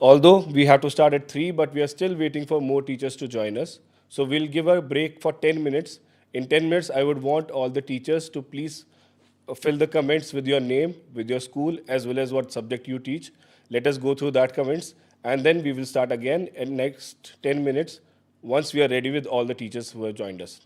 Although we have to start at 3, but we are still waiting for more teachers to join us. So we'll give a break for 10 minutes. In 10 minutes, I would want all the teachers to please fill the comments with your name, with your school, as well as what subject you teach. Let us go through that comments, and then we will start again in next 10 minutes once we are ready with all the teachers who have joined us.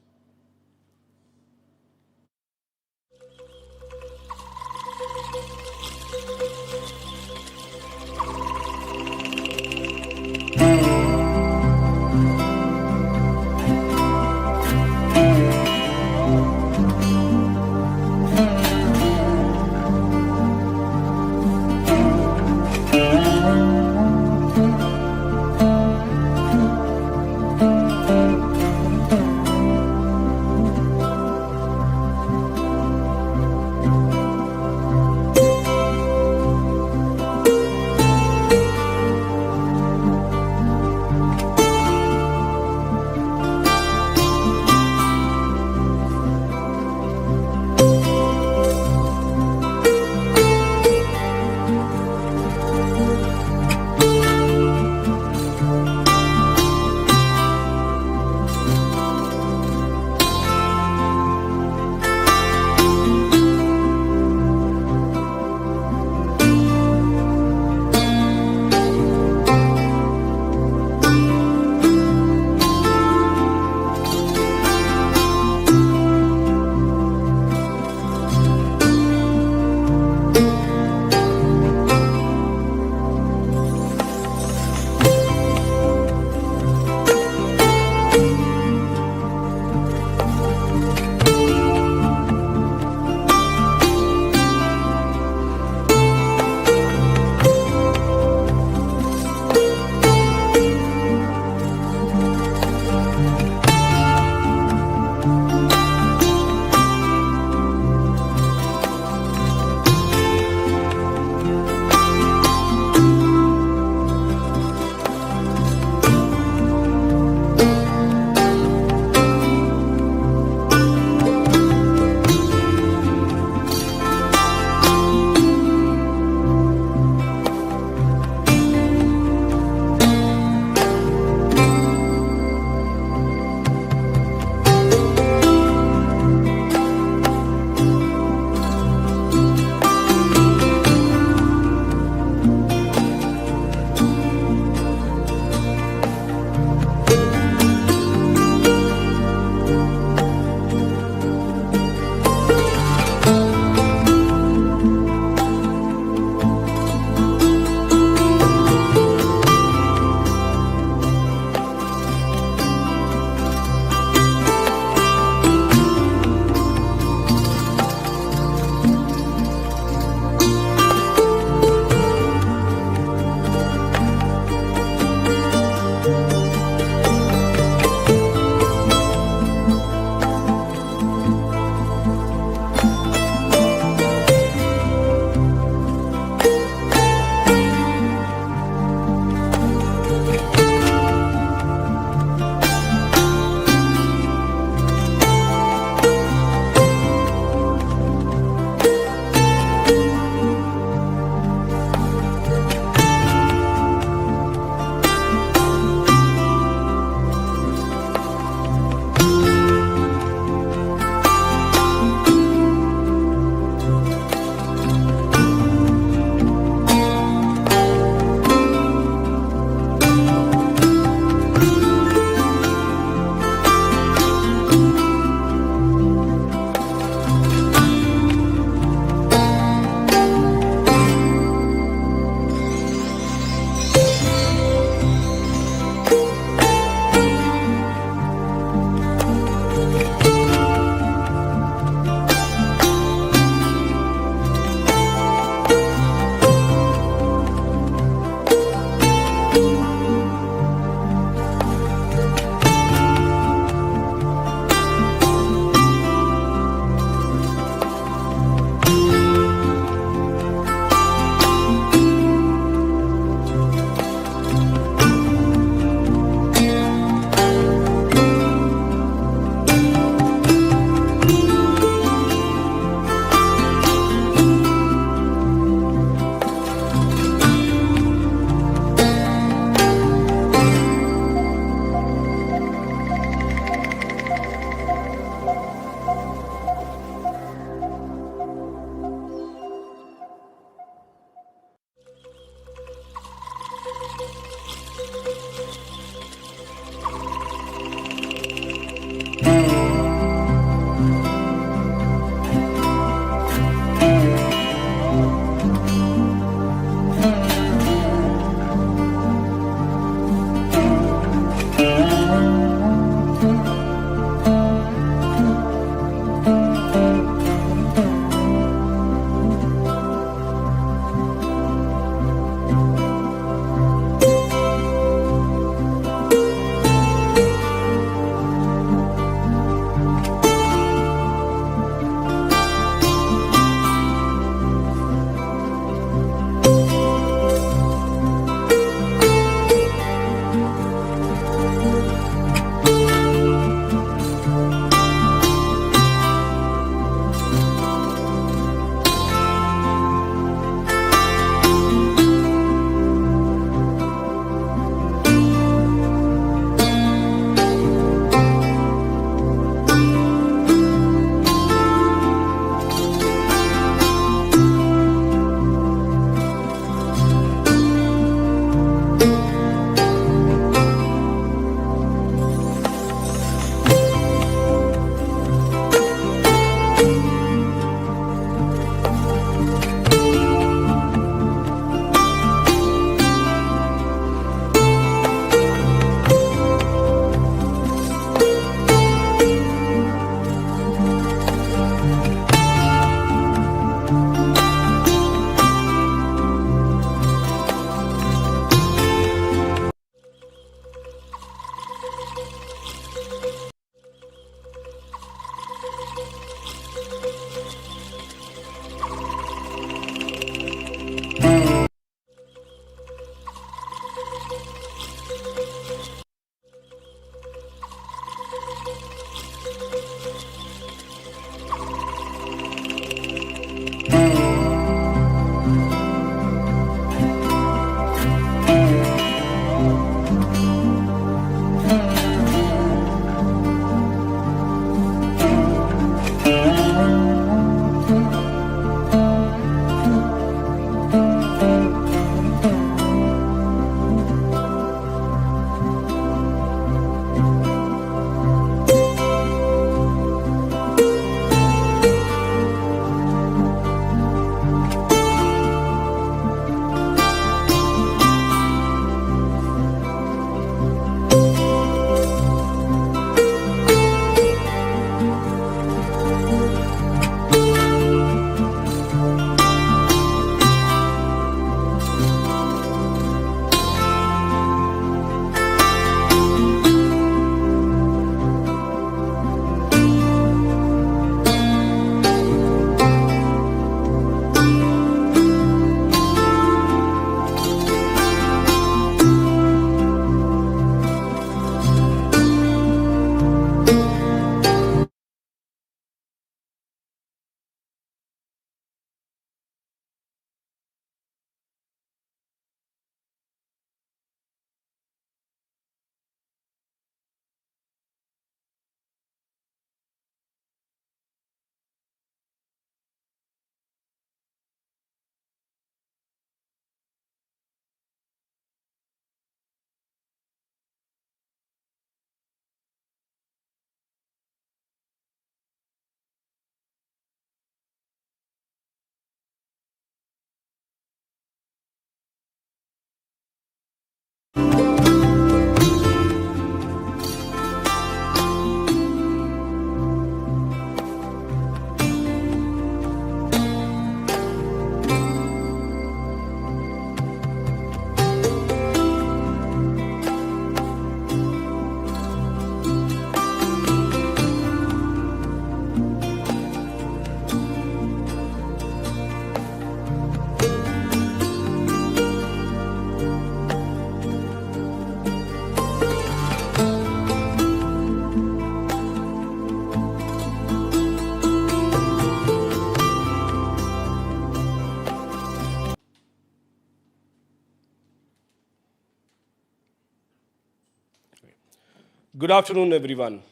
Good afternoon, everyone.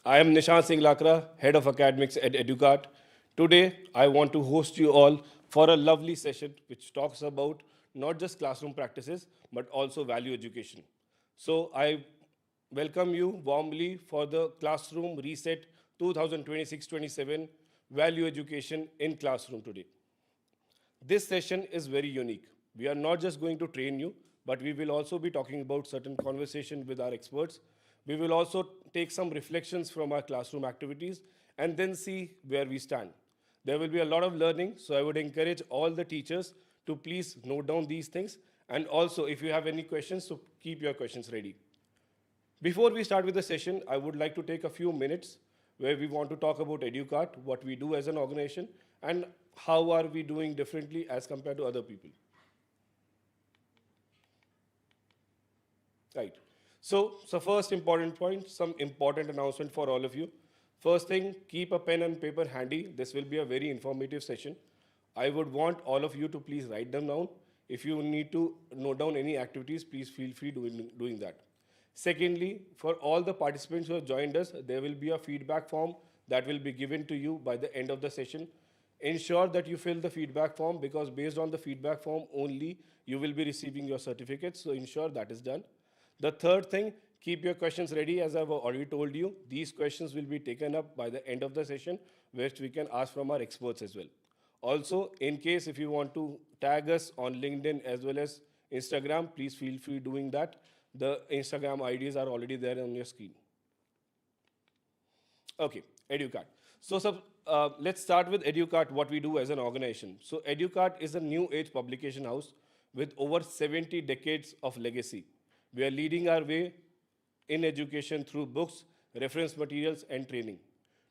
I am Nishant Singh Lakra, Head of Academics at Educart. Today, I want to host you all for a lovely session which talks about not just classroom practices, but also value education. So, I welcome you warmly for the Classroom Reset 2026-27 Value Education in Classroom today. This session is very unique. We are not just going to train you, but we will also be talking about certain conversation with our experts. We will also take some reflections from our classroom activities and then see where we stand. There will be a lot of learning, so I would encourage all the teachers to please note down these things. And also, if you have any questions, so keep your questions ready. Before we start with the session, I would like to take a few minutes where we want to talk about EduCart, what we do as an organization, and how are we doing differently as compared to other people. Right. So first important point, some important announcement for all of you. First thing, keep a pen and paper handy. This will be a very informative session. I would want all of you to please write them down. If you need to note down any activities, please feel free doing that. Secondly, for all the participants who have joined us, there will be a feedback form that will be given to you by the end of the session. Ensure that you fill the feedback form because based on the feedback form only, you will be receiving your certificates. So ensure that is done. The third thing, keep your questions ready. As I've already told you, these questions will be taken up by the end of the session, which we can ask from our experts as well. Also, in case if you want to tag us on LinkedIn as well as Instagram, please feel free doing that. The Instagram IDs are already there on your screen. Okay, EduCart. Let's start with EduCart, what we do as an organization. So EduCart is a new age publication house with over 70 decades of legacy. We are leading our way in education through books, reference materials, and training.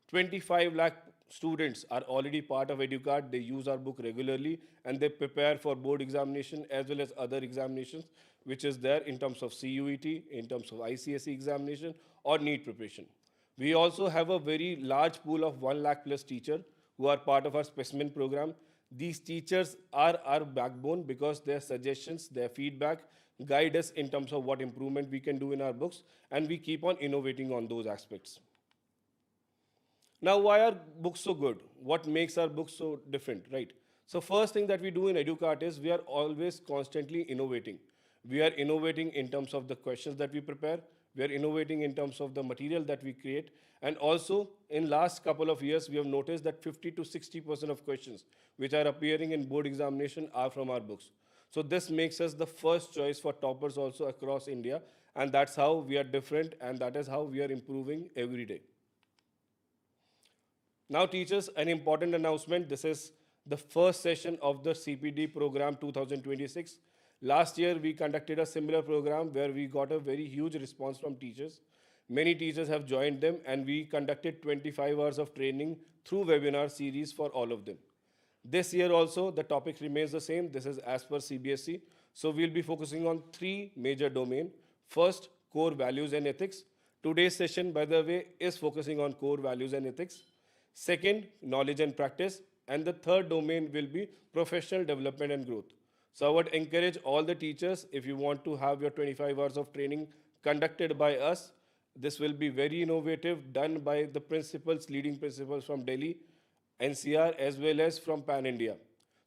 25 lakh students are already part of EduCard. They use our book regularly and they prepare for board examination as well as other examinations, which is there in terms of CUET, in terms of ICSE examination or NEET preparation. We also have a very large pool of 1 lakh plus teachers who are part of our specimen program. These teachers are our backbone because their suggestions, their feedback guide us in terms of what improvement we can do in our books, and we keep on innovating on those aspects. Now, why are books so good? What makes our books so different, right? So first thing that we do in EduCart is we are always constantly innovating. We are innovating in terms of the questions that we prepare. We are innovating in terms of the material that we create. And also, in last couple of years, we have noticed that 50 to 60% of questions which are appearing in board examination are from our books. So this makes us the first choice for toppers also across India. And that's how we are different and that is how we are improving every day. Now, teachers, an important announcement. This is the first session of the CPD program 2026. Last year, we conducted a similar program where we got a very huge response from teachers. Many teachers have joined them, and we conducted 25 hours of training through webinar series for all of them. This year also, the topic remains the same. This is as per CBSE. So we'll be focusing on three major domains. First, core values and ethics. Today's session, by the way, is focusing on core values and ethics. Second, knowledge and practice. And the third domain will be professional development and growth. So I would encourage all the teachers, if you want to have your 25 hours of training conducted by us, this will be very innovative, done by the principals, leading principals from Delhi, NCR, as well as from Pan India.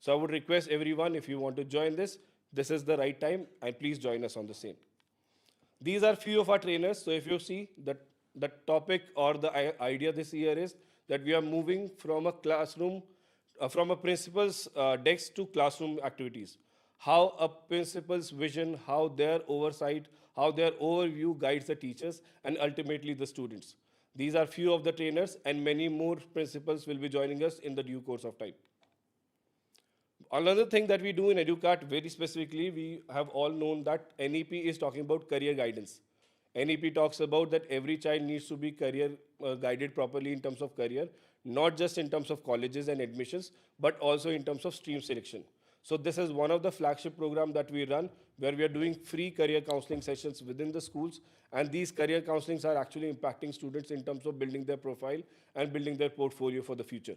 So I would request everyone, if you want to join this is the right time, and please join us on the same. These are few of our trainers. So if you see that the topic or the idea this year is that we are moving from a classroom, from a principal's desk to classroom activities. How a principal's vision, how their oversight, how their overview guides the teachers and ultimately the students. These are few of the trainers and many more principals will be joining us in the due course of time. Another thing that we do in EduCart very specifically, we have all known that NEP is talking about career guidance. NEP talks about that every child needs to be career guided properly in terms of career, not just in terms of colleges and admissions, but also in terms of stream selection. So this is one of the flagship program that we run where we are doing free career counseling sessions within the schools. And these career counselings are actually impacting students in terms of building their profile and building their portfolio for the future.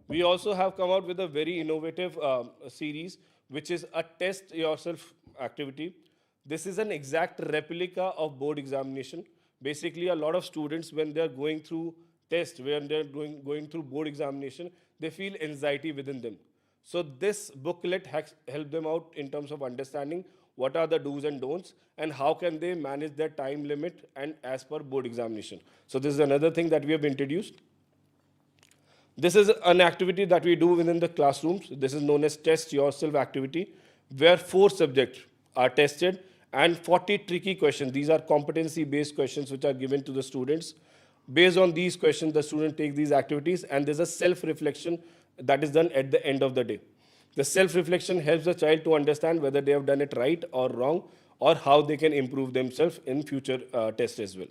We also have come out with a very innovative series, which is a test yourself activity. This is an exact replica of board examination. Basically, a lot of students, when they're going through test, when they're going through board examination, they feel anxiety within them. So this booklet help them out in terms of understanding what are the do's and don'ts and how can they manage their time limit and as per board examination. So this is another thing that we have introduced. This is an activity that we do within the classrooms. This is known as test yourself activity, where 4 subjects are tested and 40 tricky questions. These are competency-based questions which are given to the students. Based on these questions, the student takes these activities and there's a self-reflection that is done at the end of the day. The self-reflection helps the child to understand whether they have done it right or wrong or how they can improve themselves in future tests as well.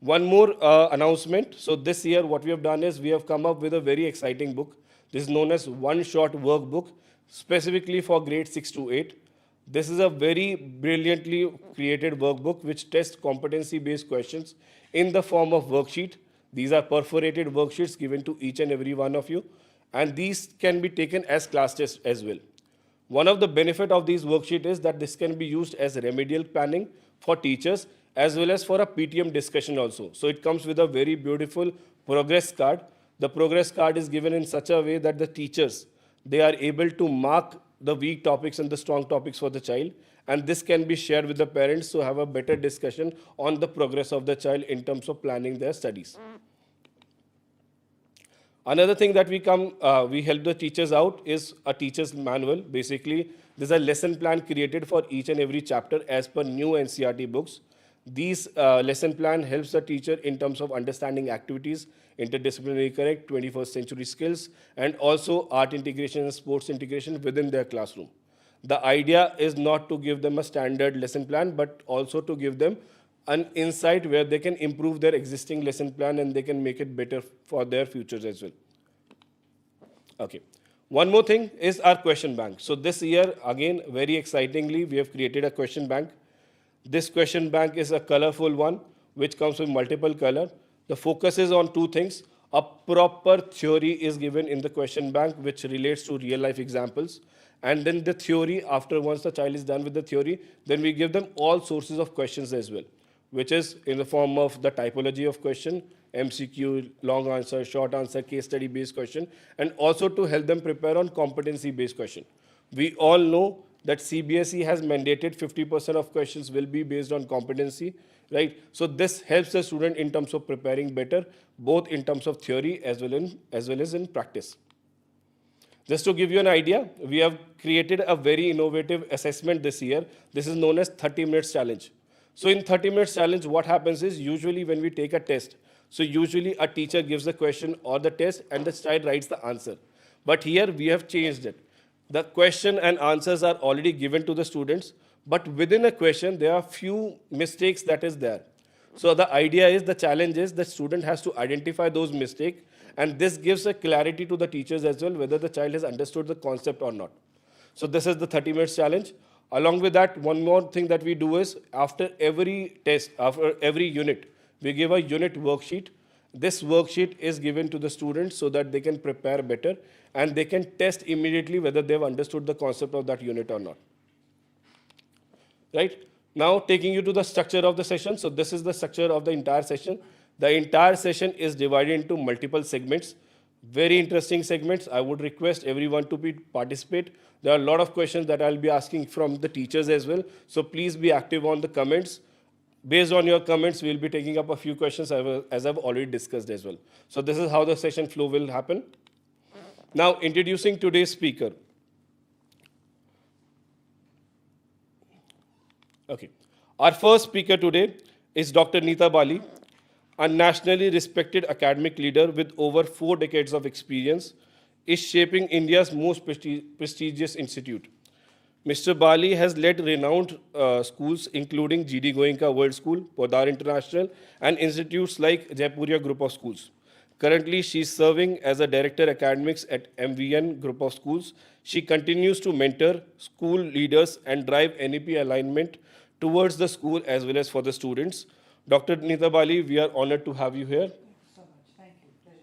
One more announcement. So this year what we have done is we have come up with a very exciting book. This is known as One Shot Workbook, specifically for grade 6 to 8. This is a very brilliantly created workbook which tests competency-based questions in the form of worksheet. These are perforated worksheets given to each and every one of you, and these can be taken as class tests as well. One of the benefit of these worksheet is that this can be used as remedial planning for teachers as well as for a PTM discussion also. So it comes with a very beautiful progress card. The progress card is given in such a way that the teachers, they are able to mark the weak topics and the strong topics for the child. And this can be shared with the parents to have a better discussion on the progress of the child in terms of planning their studies. Another thing that we help the teachers out is a teacher's manual. Basically, there's a lesson plan created for each and every chapter as per new NCERT books. These lesson plan helps the teacher in terms of understanding activities, interdisciplinary correct, 21st century skills, and also art integration and sports integration within their classroom. The idea is not to give them a standard lesson plan, but also to give them an insight where they can improve their existing lesson plan and they can make it better for their futures as well. Okay. One more thing is our question bank. So this year, again, very excitingly, we have created a question bank. This question bank is a colorful one, which comes with multiple color. The focus is on 2 things. A proper theory is given in the question bank, which relates to real life examples. And then the theory, after once the child is done with the theory, then we give them all sources of questions as well, which is in the form of the typology of question, MCQ, long answer, short answer, case study based question, and also to help them prepare on competency based question. We all know that CBSE has mandated 50% of questions will be based on competency, right? So this helps the student in terms of preparing better, both in terms of theory as well as in practice. Just to give you an idea, we have created a very innovative assessment this year. This is known as 30 minutes challenge. So in 30 minutes challenge, what happens is usually when we take a test, so usually a teacher gives the question or the test and the child writes the answer. But here we have changed it. The question and answers are already given to the students, but within a question, there are few mistakes that is there. So the idea is, the challenge is the student has to identify those mistakes, and this gives a clarity to the teachers as well, whether the child has understood the concept or not. So this is the 30 minutes challenge. Along with that, one more thing that we do is after every test, after every unit, we give a unit worksheet. This worksheet is given to the students so that they can prepare better and they can test immediately whether they've understood the concept of that unit or not. Right? Now, taking you to the structure of the session. So this is the structure of the entire session. The entire session is divided into multiple segments. Very interesting segments. I would request everyone to participate. There are a lot of questions that I'll be asking from the teachers as well. So please be active on the comments. Based on your comments, we'll be taking up a few questions as I've already discussed as well. So this is how the session flow will happen. Now, introducing today's speaker. Okay. Our first speaker today is Dr. Neeta Bali, a nationally respected academic leader with over 4 decades of experience, is shaping India's most prestigious institute. Mr. Bali has led renowned schools including GD Goenka World School, Podar International, and institutes like Jaipuria Group of Schools. Currently, she is serving as a Director Academics at MVN Group of Schools. She continues to mentor school leaders and drive NEP alignment towards the school as well as for the students. Dr. Neeta Bali, we are honored to have you here. Thank you so much. Thank you. Pleasure.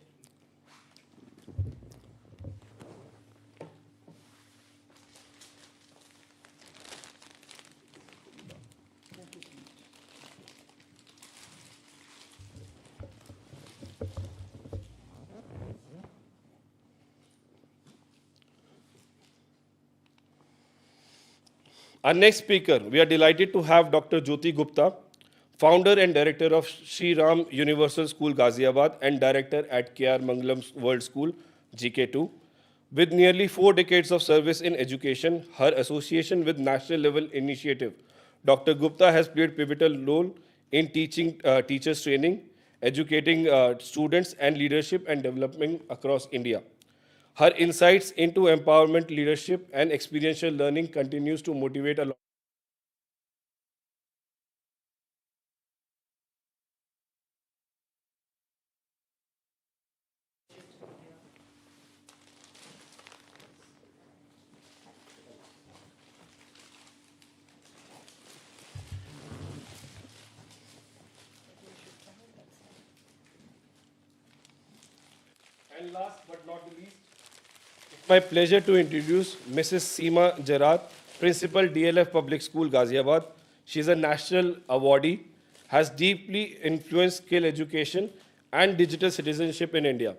Our next speaker, we are delighted to have Dr. Jyoti Gupta, founder and director of Sri Ram Universal School, Ghaziabad, and director at KR Mangalam World School, GK2. With nearly 4 decades of service in education, her association with national level initiative, Dr. Gupta has played pivotal role in teaching teachers training, educating students and leadership and development across India. Her insights into empowerment, leadership, and experiential learning continues to motivate a lot. And last but not the least, it's my pleasure to introduce Mrs. Seema Jarat, Principal DLF Public School, Ghaziabad. She is a national awardee, has deeply influenced skill education and digital citizenship in India.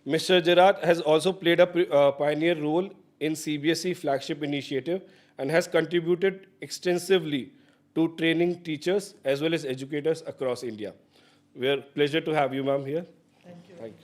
Mr. Jarat has also played a pioneer role in CBSE flagship initiative and has contributed extensively to training teachers as well as educators across India. We are pleasure to have you, ma'am, here. Thank you. Thank you.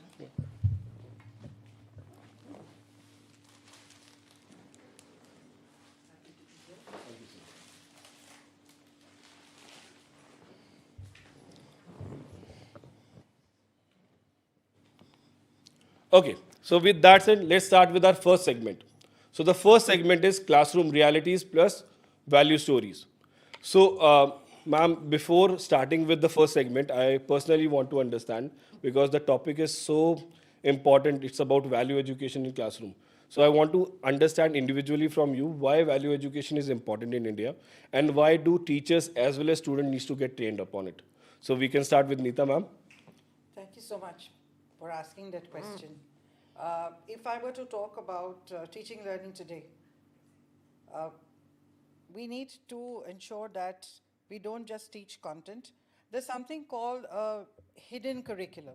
Okay, so with that said, let's start with our first segment. So the first segment is classroom realities plus value stories. So, ma'am, before starting with the first segment, I personally want to understand because the topic is so important. It's about value education in classroom. So I want to understand individually from you why value education is important in India and why do teachers as well as students needs to get trained upon it. So we can start with Neeta, ma'am. Thank you so much for asking that question. If I were to talk about teaching learning today, uh, we need to ensure that we don't just teach content. There's something called a hidden curriculum.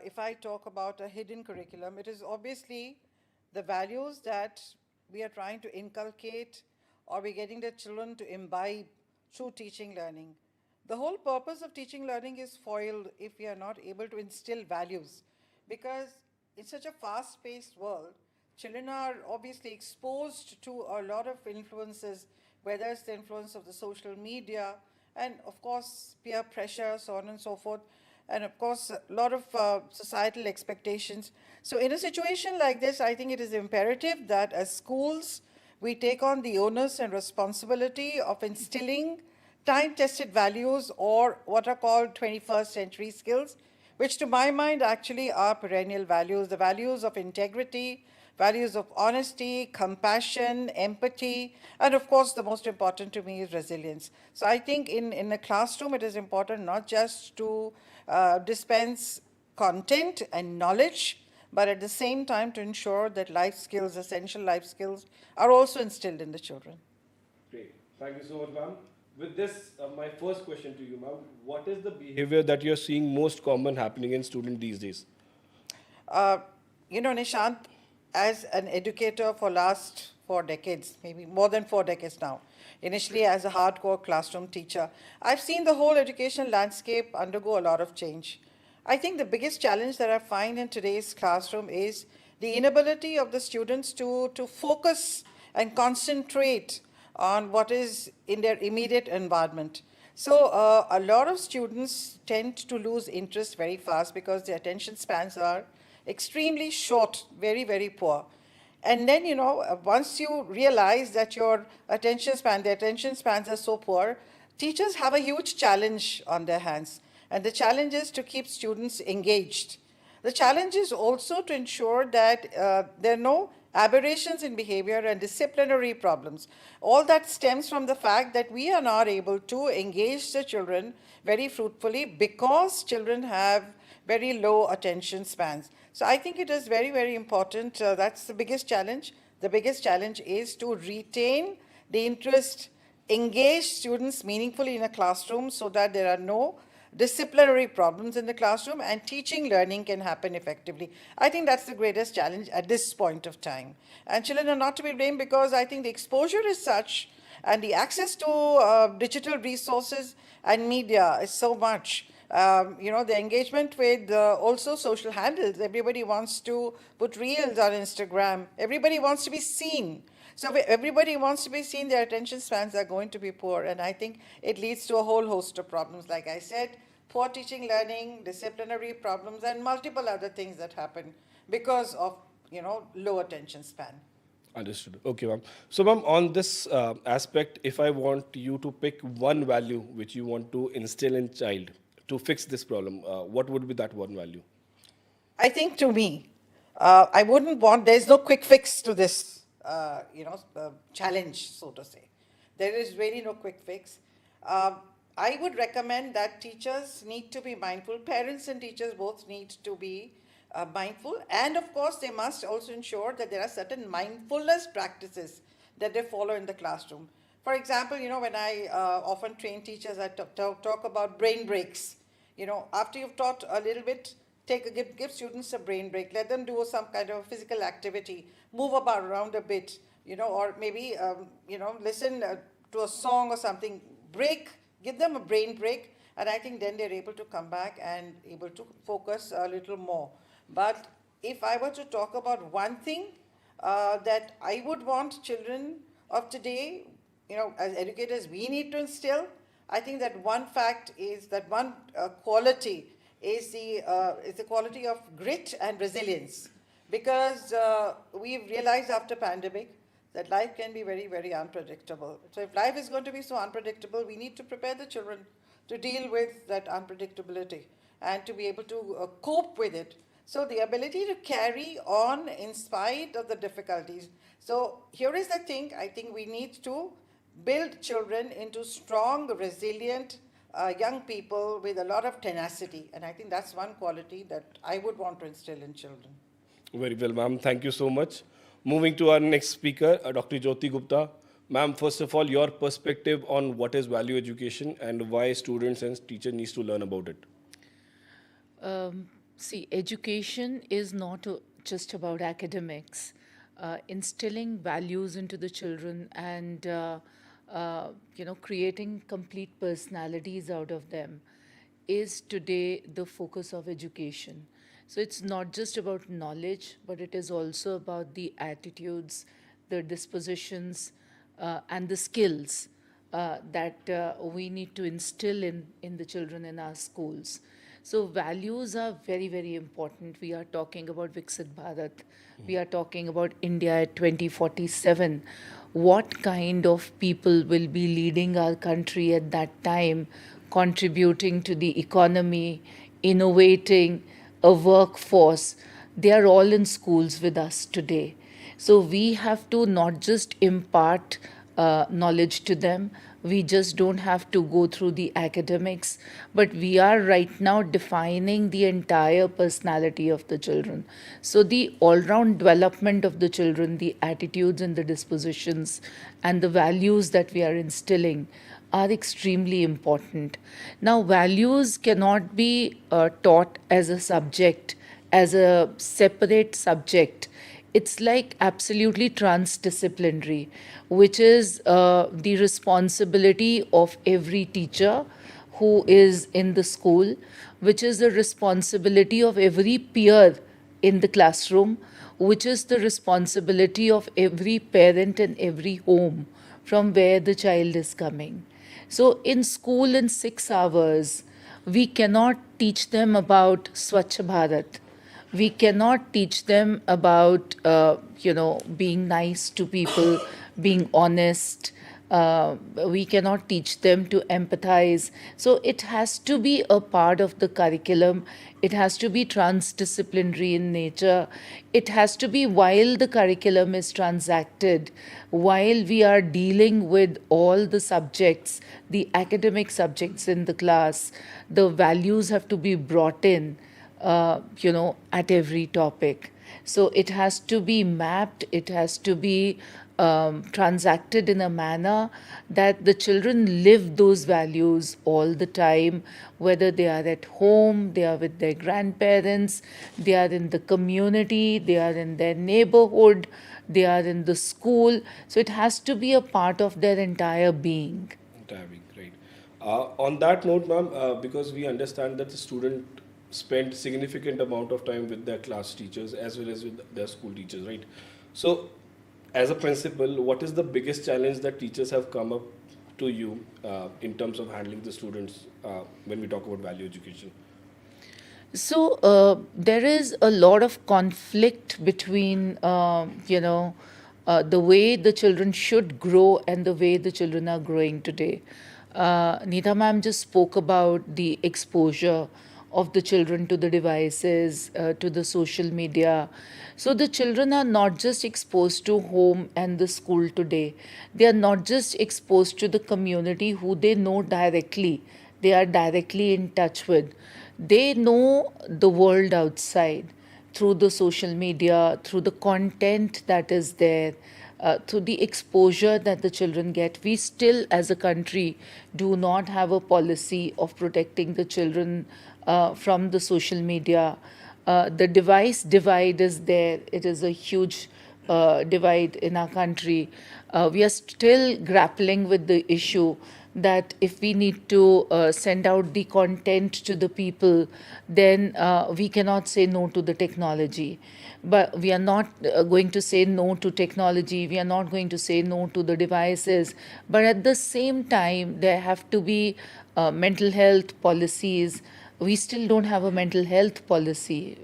If I talk about a hidden curriculum, it is obviously the values that we are trying to inculcate or we're getting the children to imbibe through teaching learning. The whole purpose of teaching learning is foiled if we are not able to instill values, because in such a fast-paced world, children are obviously exposed to a lot of influences, whether it's the influence of the social media and of course peer pressure, so on and so forth, and of course a lot of societal expectations. So in a situation like this, I think it is imperative that as schools, we take on the onus and responsibility of instilling time-tested values, or what are called 21st century skills, which to my mind actually are perennial values, the values of integrity, values of honesty, compassion, empathy, and of course the most important to me is resilience. So I think in a classroom it is important not just to dispense content and knowledge, but at the same time to ensure that life skills, essential life skills, are also instilled in the children. Great. Thank you so much, ma'am. With this, my first question to you, ma'am, what is the behavior that you're seeing most common happening in students these days? Uh, Nishant, as an educator for last 4 decades, maybe more than 4 decades now, initially as a hardcore classroom teacher, I've seen the whole education landscape undergo a lot of change. I think the biggest challenge that I find in today's classroom is the inability of the students to focus and concentrate on what is in their immediate environment. So a lot of students tend to lose interest very fast because their attention spans are extremely short, very, very poor. And then, once you realize that the attention spans are so poor, teachers have a huge challenge on their hands. And the challenge is to keep students engaged. The challenge is also to ensure that there are no aberrations in behavior and disciplinary problems. All that stems from the fact that we are not able to engage the children very fruitfully because children have very low attention spans. So I think it is very, very important. That's the biggest challenge. The biggest challenge is to retain the interest, engage students meaningfully in a classroom so that there are no disciplinary problems in the classroom, and teaching learning can happen effectively. I think that's the greatest challenge at this point of time. And children are not to be blamed because I think the exposure is such and the access to digital resources and media is so much. The engagement with also social handles. Everybody wants to put reels on Instagram. Everybody wants to be seen. So if everybody wants to be seen, their attention spans are going to be poor. And I think it leads to a whole host of problems. Like I said, poor teaching, learning, disciplinary problems, and multiple other things that happen because of, low attention span. Understood. Okay, ma'am. So, ma'am, on this aspect, if I want you to pick one value which you want to instill in child to fix this problem, what would be that one value? I think to me, I wouldn't want, there's no quick fix to this, challenge, so to say. There is really no quick fix. I would recommend that teachers need to be mindful, parents and teachers both need to be mindful, and of course, they must also ensure that there are certain mindfulness practices that they follow in the classroom. For example, when I often train teachers, I talk about brain breaks. After you've taught a little bit, give students a brain break. Let them do some kind of physical activity, move about around a bit, or maybe listen to a song or something. Give them a brain break, and I think then they're able to come back and able to focus a little more. But if I were to talk about one thing that I would want children of today, as educators, we need to instill, I think that one fact is that one quality is the quality of grit and resilience. Because we've realized after pandemic that life can be very, very unpredictable. So if life is going to be so unpredictable, we need to prepare the children to deal with that unpredictability and to be able to cope with it. So the ability to carry on in spite of the difficulties. So here is the thing, I think we need to build children into strong, resilient young people with a lot of tenacity. And I think that's one quality that I would want to instill in children. Very well, ma'am. Thank you so much. Moving to our next speaker, Dr. Jyoti Gupta. Ma'am, first of all, your perspective on what is value education and why students and teachers need to learn about it. See, education is not just about academics. Instilling values into the children and creating complete personalities out of them is today the focus of education. So it's not just about knowledge, but it is also about the attitudes, the dispositions, and the skills that we need to instill in the children in our schools. So values are very, very important. We are talking about Viksit Bharat. We are talking about India at 2047. What kind of people will be leading our country at that time, contributing to the economy, innovating a workforce? They are all in schools with us today. So we have to not just impart knowledge to them. We just don't have to go through the academics, but we are right now defining the entire personality of the children. So the all-round development of the children, the attitudes and the dispositions and the values that we are instilling are extremely important. Now, values cannot be taught as a subject, as a separate subject. It's like absolutely transdisciplinary, which is the responsibility of every teacher who is in the school, which is the responsibility of every peer in the classroom, which is the responsibility of every parent and every home from where the child is coming. So in school in 6 hours, we cannot teach them about Swachh Bharat. We cannot teach them about, being nice to people, being honest. We cannot teach them to empathize. So it has to be a part of the curriculum. It has to be transdisciplinary in nature. It has to be while the curriculum is transacted, while we are dealing with all the subjects, the academic subjects in the class, the values have to be brought in. At every topic. So it has to be mapped, it has to be transacted in a manner that the children live those values all the time, whether they are at home, they are with their grandparents, they are in the community, they are in their neighborhood, they are in the school. So it has to be a part of their entire being. Entire week, right. On that note, ma'am, because we understand that the student spend significant amount of time with their class teachers as well as with their school teachers, right? So, as a principal, what is the biggest challenge that teachers have come up to you in terms of handling the students when we talk about value education? So there is a lot of conflict between, the way the children should grow and the way the children are growing today. Neeta ma'am just spoke about the exposure of the children to the devices, to the social media. So the children are not just exposed to home and the school today. They are not just exposed to the community who they know directly. They are directly in touch with. They know the world outside through the social media, through the content that is there, through the exposure that the children get. We still, as a country, do not have a policy of protecting the children from the social media. The device divide is there. It is a huge divide in our country. We are still grappling with the issue that if we need to send out the content to the people, then we cannot say no to the technology. But we are not going to say no to technology, we are not going to say no to the devices. But at the same time, there have to be mental health policies. We still don't have a mental health policy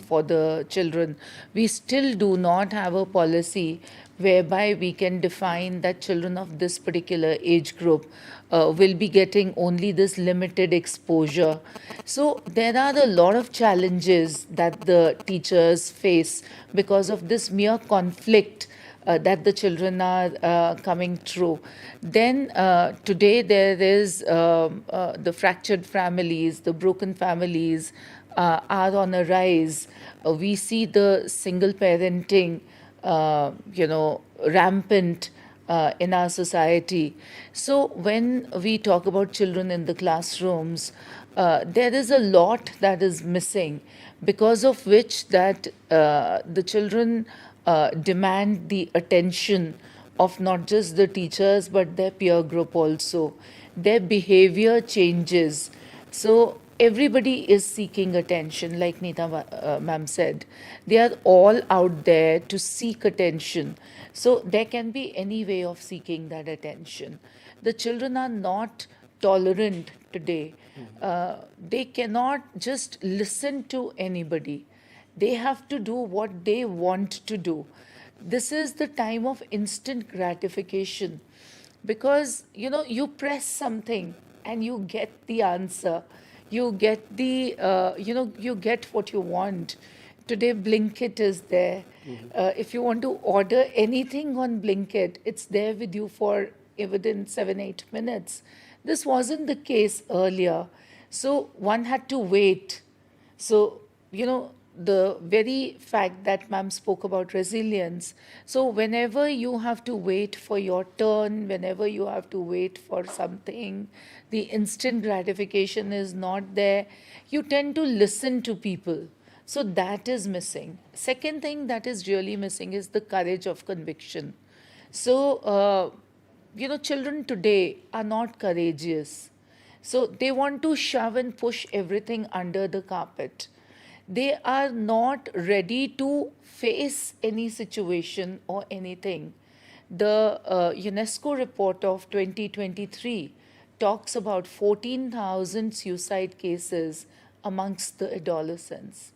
for the children. We still do not have a policy whereby we can define that children of this particular age group will be getting only this limited exposure. So there are a lot of challenges that the teachers face because of this mere conflict that the children are coming through. Then today there is the fractured families, the broken families are on a rise. We see the single parenting, rampant in our society. So when we talk about children in the classrooms, there is a lot that is missing, because of which that the children demand the attention of not just the teachers but their peer group also. Their behavior changes. So everybody is seeking attention, like ma'am said. They are all out there to seek attention. So there can be any way of seeking that attention. The children are not tolerant today. They cannot just listen to anybody. They have to do what they want to do. This is the time of instant gratification, because you press something and you get the answer. You get the you get what you want. Today Blinkit is there. If you want to order anything on Blinkit, it's there with you for within 7-8 minutes. This wasn't the case earlier, so one had to wait. So, the very fact that ma'am spoke about resilience. So, whenever you have to wait for your turn, whenever you have to wait for something, the instant gratification is not there, you tend to listen to people. So, that is missing. Second thing that is really missing is the courage of conviction. So, children today are not courageous. So they want to shove and push everything under the carpet. They are not ready to face any situation or anything. The UNESCO report of 2023 talks about 14,000 suicide cases amongst the adolescents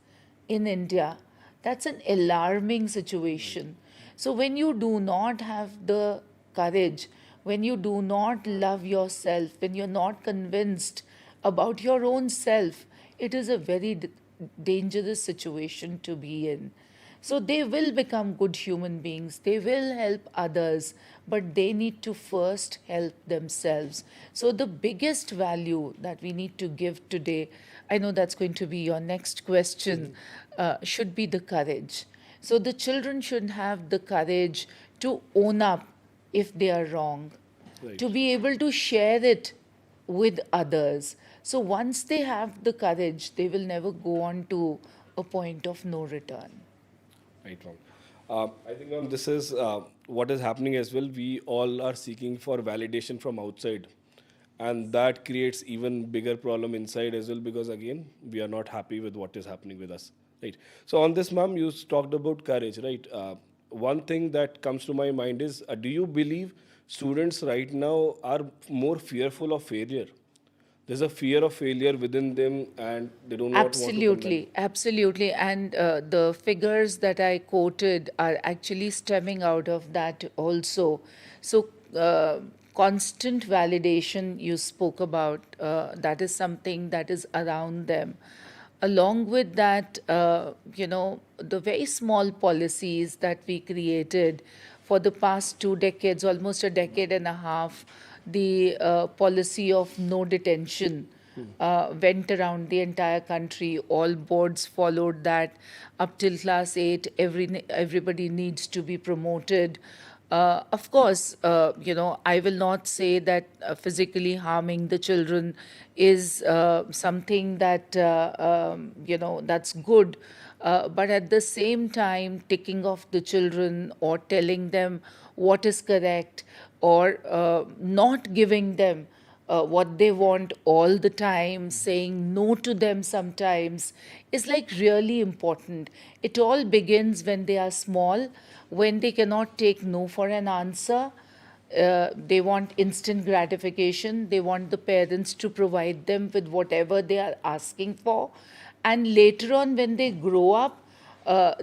in India. That's an alarming situation. So when you do not have the courage, when you do not love yourself, when you're not convinced about your own self, it is a very dangerous situation to be in. So they will become good human beings, they will help others, but they need to first help themselves. So the biggest value that we need to give today, I know that's going to be your next question, should be the courage. So the children should have the courage to own up if they are wrong, to Right. be able to share it with others. So once they have the courage, they will never go on to a point of no return. Right, wrong. I think, ma'am, this is what is happening as well. We all are seeking for validation from outside, and that creates even bigger problem inside as well, because again, we are not happy with what is happening with us. Right. So on this, ma'am, you talked about courage, right? One thing that comes to my mind is, do you believe students right now are more fearful of failure? There's a fear of failure within them, and they do not want to condemn. Absolutely, absolutely. And the figures that I quoted are actually stemming out of that also. So, constant validation you spoke about, that is something that is around them. Along with that, the very small policies that we created for the past 2 decades, almost a decade and a half, the policy of no detention went around the entire country. All boards followed that. Up till class 8, everybody needs to be promoted. Of course, I will not say that physically harming the children is something that, that's good. But at the same time, ticking off the children or telling them what is correct, or not giving them what they want all the time, saying no to them sometimes, is like really important. It all begins when they are small, when they cannot take no for an answer. They want instant gratification. They want the parents to provide them with whatever they are asking for. And later on, when they grow up,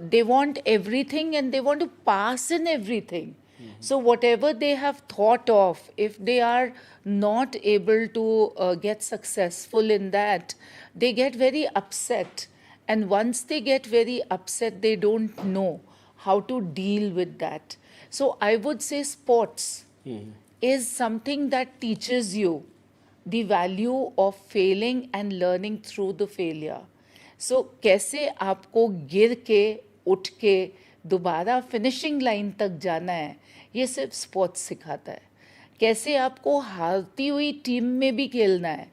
they want everything and they want to pass in everything. So, whatever they have thought of, if they are not able to get successful in that, they get very upset. And once they get very upset, they don't know how to deal with that. So, I would say sports is something that teaches you the value of failing and learning through the failure. So कैसे आपको गिर के उठ के दोबारा finishing line तक जाना है, ये सिर्फ स्पोर्ट्स सिखाता है. कैसे आपको हारती हुई टीम में भी खेलना है.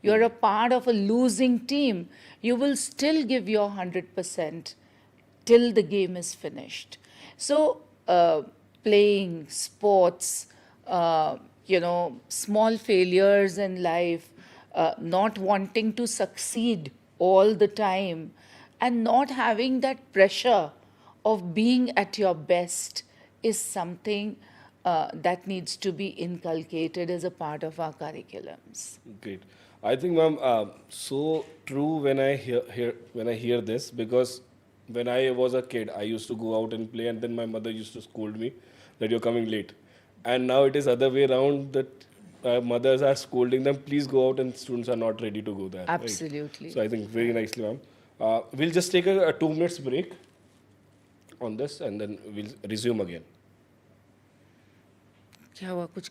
You're a part of a losing team, you will still give your 100% till the game is finished. So, playing sports, small failures in life, not wanting to succeed all the time, and not having that pressure of being at your best is something that needs to be inculcated as a part of our curriculums. Great. I think, ma'am, so true when I hear this, because when I was a kid, I used to go out and play, and then my mother used to scold me that you're coming late. And now it is other way around, that mothers are scolding them, please go out, and students are not ready to go there. Right. Absolutely. So I think very nicely, ma'am. We'll just take a 2 minutes break on this, and then we'll resume again. क्या हुआ कुछ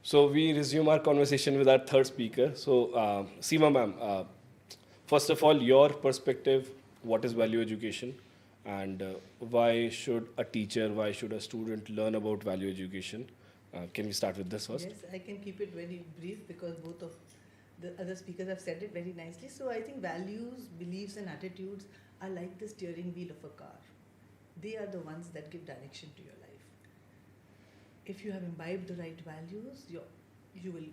So we resume our conversation with our third speaker. So Seema ma'am, first of all, your perspective, what is value education? And why should a teacher, why should a student learn about value education? Can we start with this first? Yes, I can keep it very brief because both of the other speakers have said it very nicely. So I think values, beliefs, and attitudes are like the steering wheel of a car. They are the ones that give direction to your life. If you have imbibed the right values, you will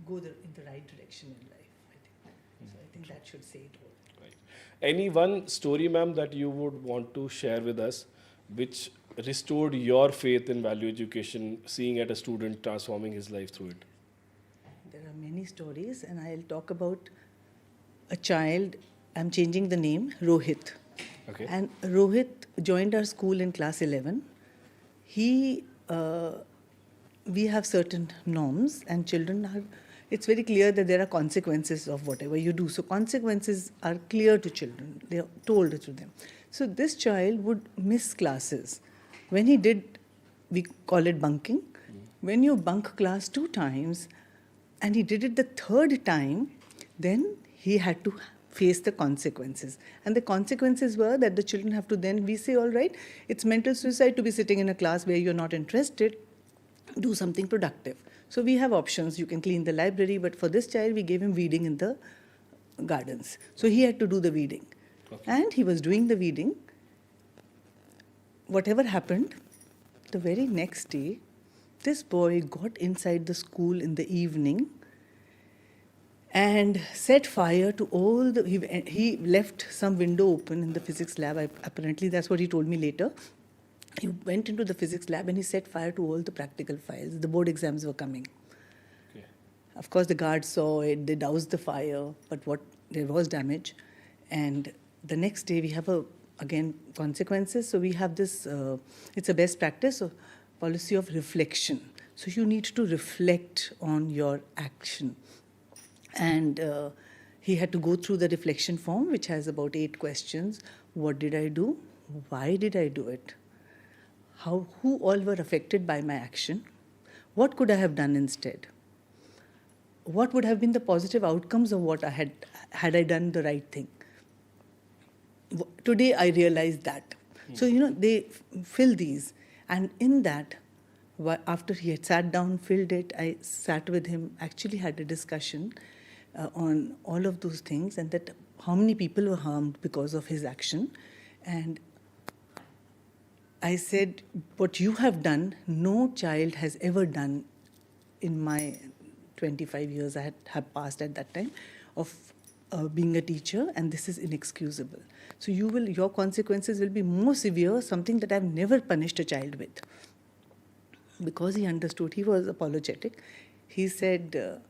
go in the right direction in life, I think. So I think that should say it all. Right. Any one story, ma'am, that you would want to share with us, which restored your faith in value education, seeing at a student transforming his life through it? There are many stories, and I'll talk about a child. I'm changing the name, Rohit. Okay. And Rohit joined our school in class 11. We have certain norms, and children are, it's very clear that there are consequences of whatever you do. So consequences are clear to children. They are told to them. So this child would miss classes. When he did, we call it bunking. When you bunk class 2 times, and he did it the 3rd time, then he had to face the consequences. And the consequences were that the children have to then, we say, all right, it's mental suicide to be sitting in a class where you're not interested. Do something productive. So we have options. You can clean the library, but for this child, we gave him weeding in the gardens. So he had to do the weeding. Okay. And he was doing the weeding. Whatever happened, the very next day, this boy got inside the school in the evening and set fire to all the, he left some window open in the physics lab. Apparently, that's what he told me later. He went into the physics lab and he set fire to all the practical files. The board exams were coming. Okay. Of course, the guards saw it, they doused the fire, but there was damage. And the next day, we have again consequences. So we have this, it's a best practice, a policy of reflection. So you need to reflect on your action. And he had to go through the reflection form, which has about 8 questions. What did I do? Why did I do it? Who all were affected by my action? What could I have done instead? What would have been the positive outcomes of what I had I done the right thing? Today I realized that. So, they fill these. And in that, after he had sat down, filled it, I sat with him, actually had a discussion on all of those things and that how many people were harmed because of his action. And I said, what you have done, no child has ever done in my 25 years I had passed at that time of being a teacher, and this is inexcusable. So your consequences will be more severe, something that I've never punished a child with. Because he understood, he was apologetic. He said,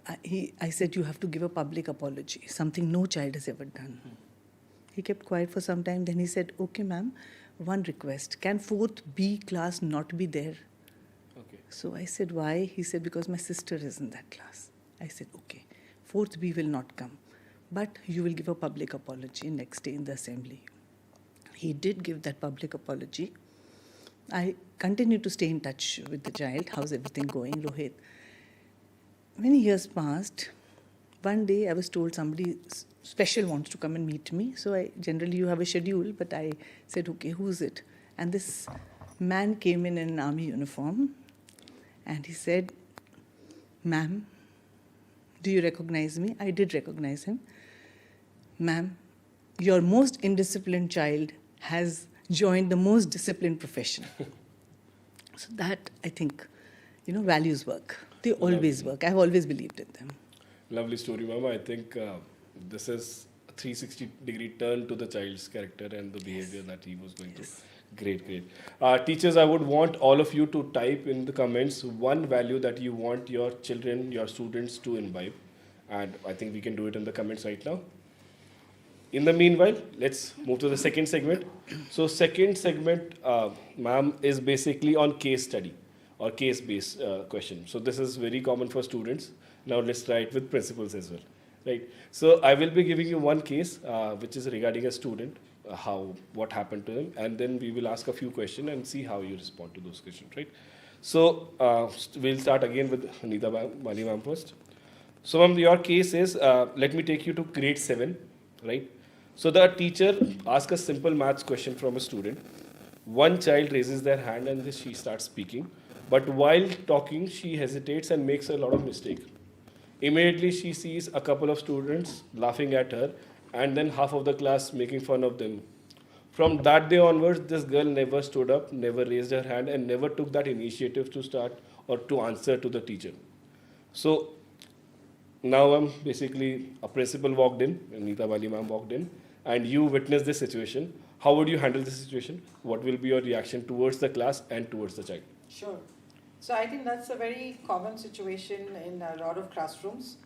I said, you have to give a public apology, something no child has ever done. He kept quiet for some time, then he said, okay, ma'am, one request. Can 4th B class not be there? Okay. So I said, why? He said, because my sister is in that class. I said, okay, 4th B will not come, but you will give a public apology next day in the assembly. He did give that public apology. I continued to stay in touch with the child. How's everything going, Rohit? Many years passed. One day I was told somebody special wants to come and meet me. So generally you have a schedule, but I said, okay, who's it? And this man came in an army uniform and he said, ma'am, do you recognize me? I did recognize him. Ma'am, your most indisciplined child has joined the most disciplined profession. So that, I think, values work. They always work. I've always believed in them. Lovely story, Mama. I think this is a 360-degree turn to the child's character and the behavior that he was going through. Great, great. Teachers, I would want all of you to type in the comments one value that you want your children, your students to imbibe. And I think we can do it in the comments right now. In the meanwhile, let's move to the second segment. So second segment, ma'am, is basically on case study or case-based question. So this is very common for students. Now let's try it with principals as well, right? So I will be giving you one case which is regarding a student, what happened to him, and then we will ask a few questions and see how you respond to those questions, right? So we'll start again with Anita Mali ma'am first. So ma'am, your case is, let me take you to grade 7, right? So the teacher asks a simple maths question from a student. One child raises their hand and she starts speaking. But while talking, she hesitates and makes a lot of mistake. Immediately she sees a couple of students laughing at her and then half of the class making fun of them. From that day onwards, this girl never stood up, never raised her hand, and never took that initiative to start or to answer to the teacher. So now basically a principal walked in, Anita Wali ma'am walked in, and you witnessed this situation. How would you handle this situation? What will be your reaction towards the class and towards the child? Sure. So I think that's a very common situation in a lot of classrooms.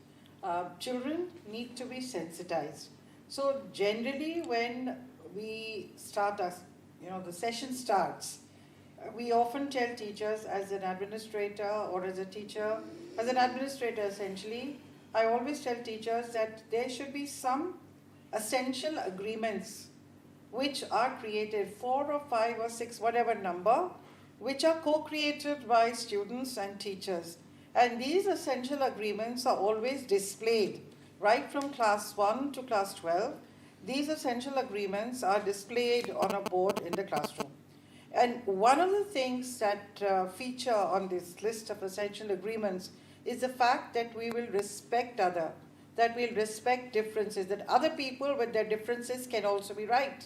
Children need to be sensitized. So generally, when we start, the session starts, we often tell teachers, as an administrator or as a teacher, as an administrator essentially, I always tell teachers that there should be some essential agreements which are created, 4 or 5 or 6, whatever number, which are co-created by students and teachers. And these essential agreements are always displayed right from class 1 to class 12. These essential agreements are displayed on a board in the classroom. And one of the things that feature on this list of essential agreements is the fact that we will respect other, that we'll respect differences, that other people with their differences can also be right.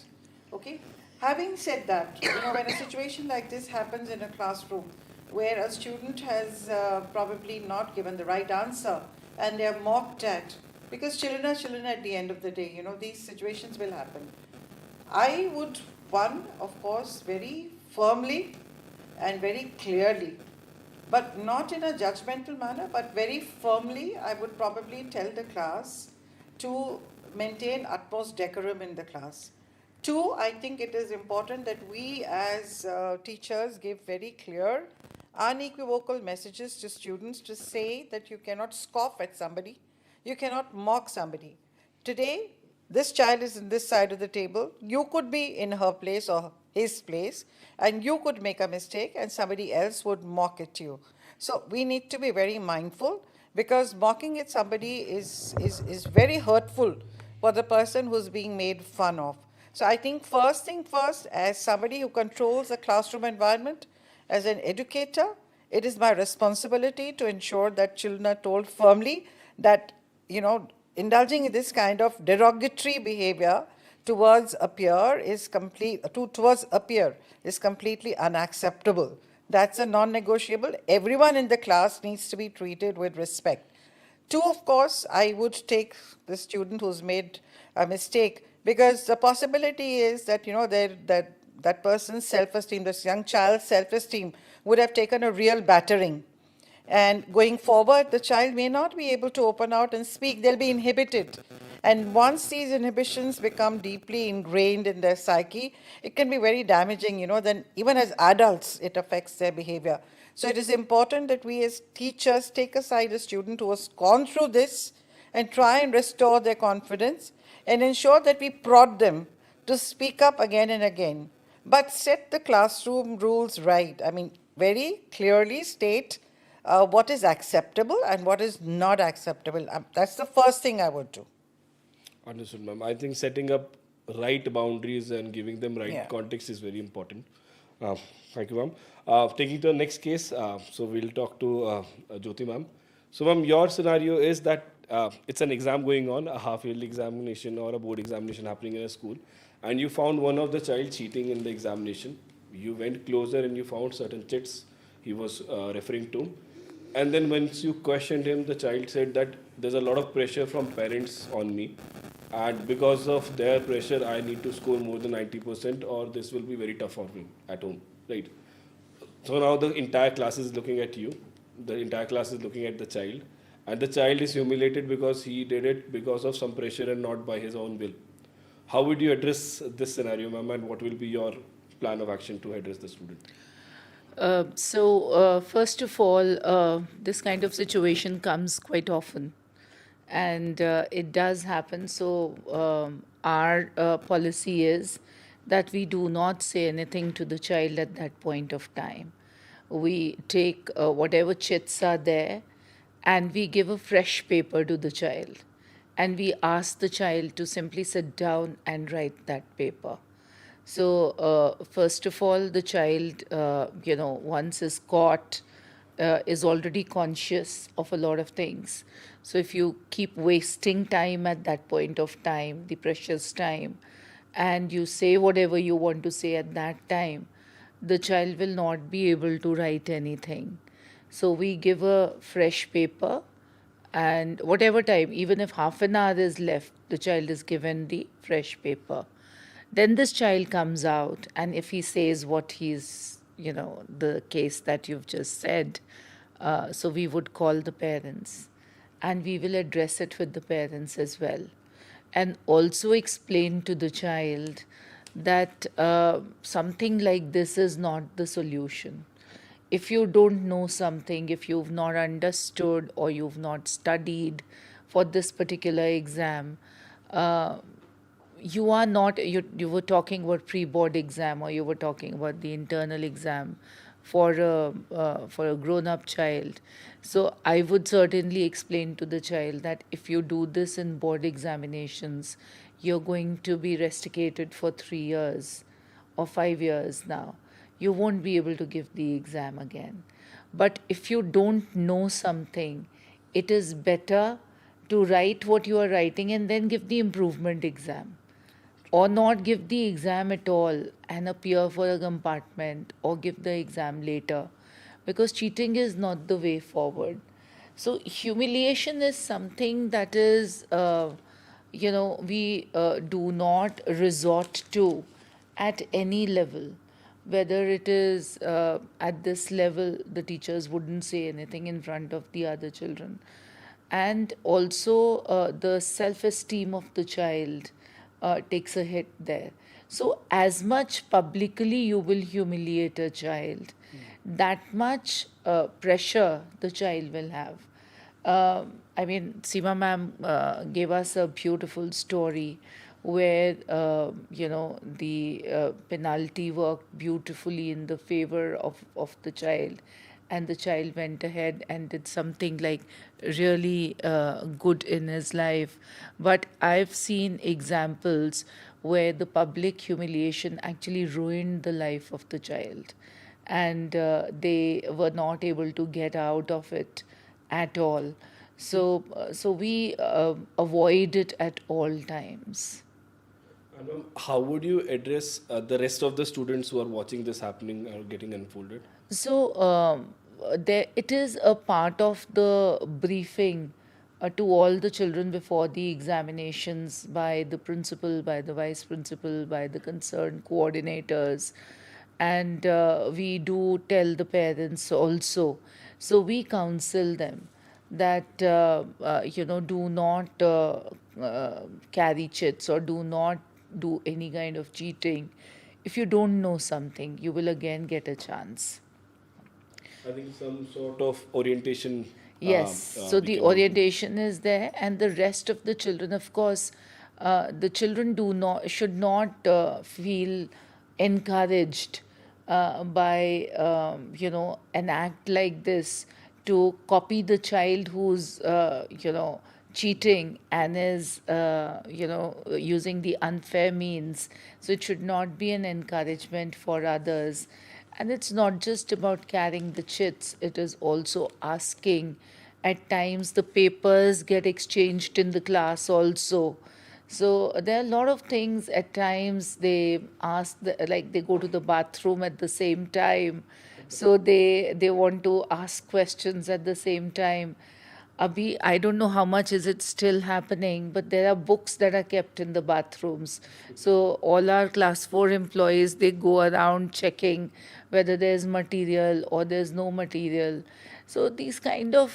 Okay? Having said that, when a situation like this happens in a classroom where a student has probably not given the right answer and they are mocked at, because children are children at the end of the day, these situations will happen. I would, one, of course, very firmly and very clearly, but not in a judgmental manner, but very firmly, I would probably tell the class to maintain utmost decorum in the class. 2, I think it is important that we as teachers give very clear, unequivocal messages to students to say that you cannot scoff at somebody, you cannot mock somebody. Today, this child is in this side of the table, you could be in her place or his place, and you could make a mistake and somebody else would mock at you. So we need to be very mindful, because mocking at somebody is very hurtful for the person who's being made fun of. So I think first thing first, as somebody who controls the classroom environment, as an educator, it is my responsibility to ensure that children are told firmly that, indulging in this kind of derogatory behavior towards a peer is completely unacceptable. That's a non-negotiable. Everyone in the class needs to be treated with respect. 2, of course, I would take the student who's made a mistake, because the possibility is that, that person's self-esteem, this young child's self-esteem would have taken a real battering. And going forward, the child may not be able to open out and speak. They'll be inhibited. And once these inhibitions become deeply ingrained in their psyche, it can be very damaging, then even as adults, it affects their behavior. So it is important that we as teachers take aside a student who has gone through this and try and restore their confidence and ensure that we prod them to speak up again and again. But set the classroom rules right. I mean, very clearly state what is acceptable and what is not acceptable. That's the first thing I would do. Understood, ma'am. I think setting up right boundaries and giving them right Yeah. context is very important. Thank you, ma'am. Taking to the next case, so we'll talk to Jyoti, ma'am. So, ma'am, your scenario is that it's an exam going on, a half-yearly examination or a board examination happening in a school, and you found one of the child cheating in the examination. You went closer and you found certain chits he was referring to. And then once you questioned him, the child said that there's a lot of pressure from parents on me. And because of their pressure, I need to score more than 90% or this will be very tough for me at home, right? So now the entire class is looking at you. The entire class is looking at the child. And the child is humiliated because he did it because of some pressure and not by his own will. How would you address this scenario, ma'am, and what will be your plan of action to address the student? First of all, this kind of situation comes quite often, and it does happen. So, our policy is that we do not say anything to the child at that point of time. we take whatever chits are there and we give a fresh paper to the child. And we ask the child to simply sit down and write that paper. So, first of all, the child, once is caught, is already conscious of a lot of things. So, if you keep wasting time at that point of time, the precious time, and you say whatever you want to say at that time, the child will not be able to write anything. So, we give a fresh paper, and whatever time, even if half an hour is left, the child is given the fresh paper. Then this child comes out, and if he says what he's, the case that you've just said, so we would call the parents and we will address it with the parents as well. And also explain to the child that something like this is not the solution. If you don't know something, if you've not understood or you've not studied for this particular exam, you are not, you were talking about pre-board exam or you were talking about the internal exam for a grown-up child. So I would certainly explain to the child that if you do this in board examinations, you're going to be rusticated for 3 years or 5 years now. You won't be able to give the exam again. But if you don't know something, it is better to write what you are writing and then give the improvement exam, or not give the exam at all and appear for a compartment or give the exam later, because cheating is not the way forward. So humiliation is something that is, we do not resort to at any level. Whether it is at this level, the teachers wouldn't say anything in front of the other children. And also the self-esteem of the child takes a hit there. So as much publicly you will humiliate a child, that much pressure the child will have. I mean, Seema ma'am gave us a beautiful story where, the penalty worked beautifully in the favor of the child. And the child went ahead and did something like really good in his life. But I've seen examples where the public humiliation actually ruined the life of the child. And they were not able to get out of it at all. So we avoid it at all times. And how would you address the rest of the students who are watching this happening or getting unfolded? So there, it is a part of the briefing to all the children before the examinations by the principal, by the vice principal, by the concerned coordinators, and we do tell the parents also. So we counsel them that do not carry chits or do not do any kind of cheating. If you don't know something, you will again get a chance. I think some sort of orientation. Yes, so we the can do. orientation is there, and the rest of the children, of course, the children do not should not feel encouraged by an act like this to copy the child who's cheating and is using the unfair means. So it should not be an encouragement for others. And it's not just about carrying the chits, it is also asking. At times, the papers get exchanged in the class also. So there are a lot of things. At times, they ask, like they go to the bathroom at the same time. So they want to ask questions at the same time. Abhi, I don't know how much is it still happening, but there are books that are kept in the bathrooms. So all our class 4 employees, they go around checking whether there's material or there's no material. So these kind of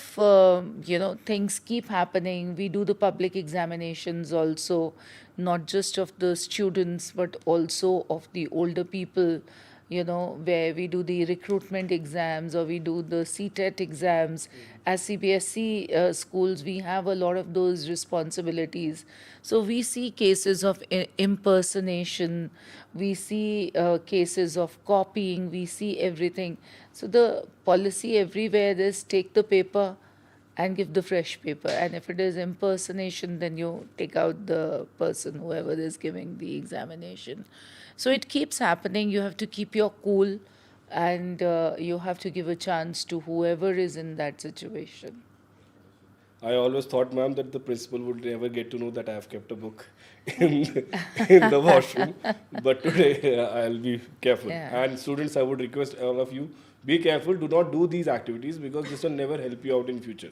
things keep happening. We do the public examinations also, not just of the students but also of the older people, where we do the recruitment exams or we do the CTET exams. As CBSE schools, we have a lot of those responsibilities. So we see cases of impersonation, we see cases of copying, we see everything. So the policy everywhere is take the paper and give the fresh paper. And if it is impersonation, then you take out the person, whoever is giving the examination. So it keeps happening. You have to keep your cool and you have to give a chance to whoever is in that situation. I always thought, ma'am, that the principal would never get to know that I have kept a book in the washroom. But today I'll be careful. Yeah. And students, I would request all of you, be careful. Do not do these activities because this will never help you out in future.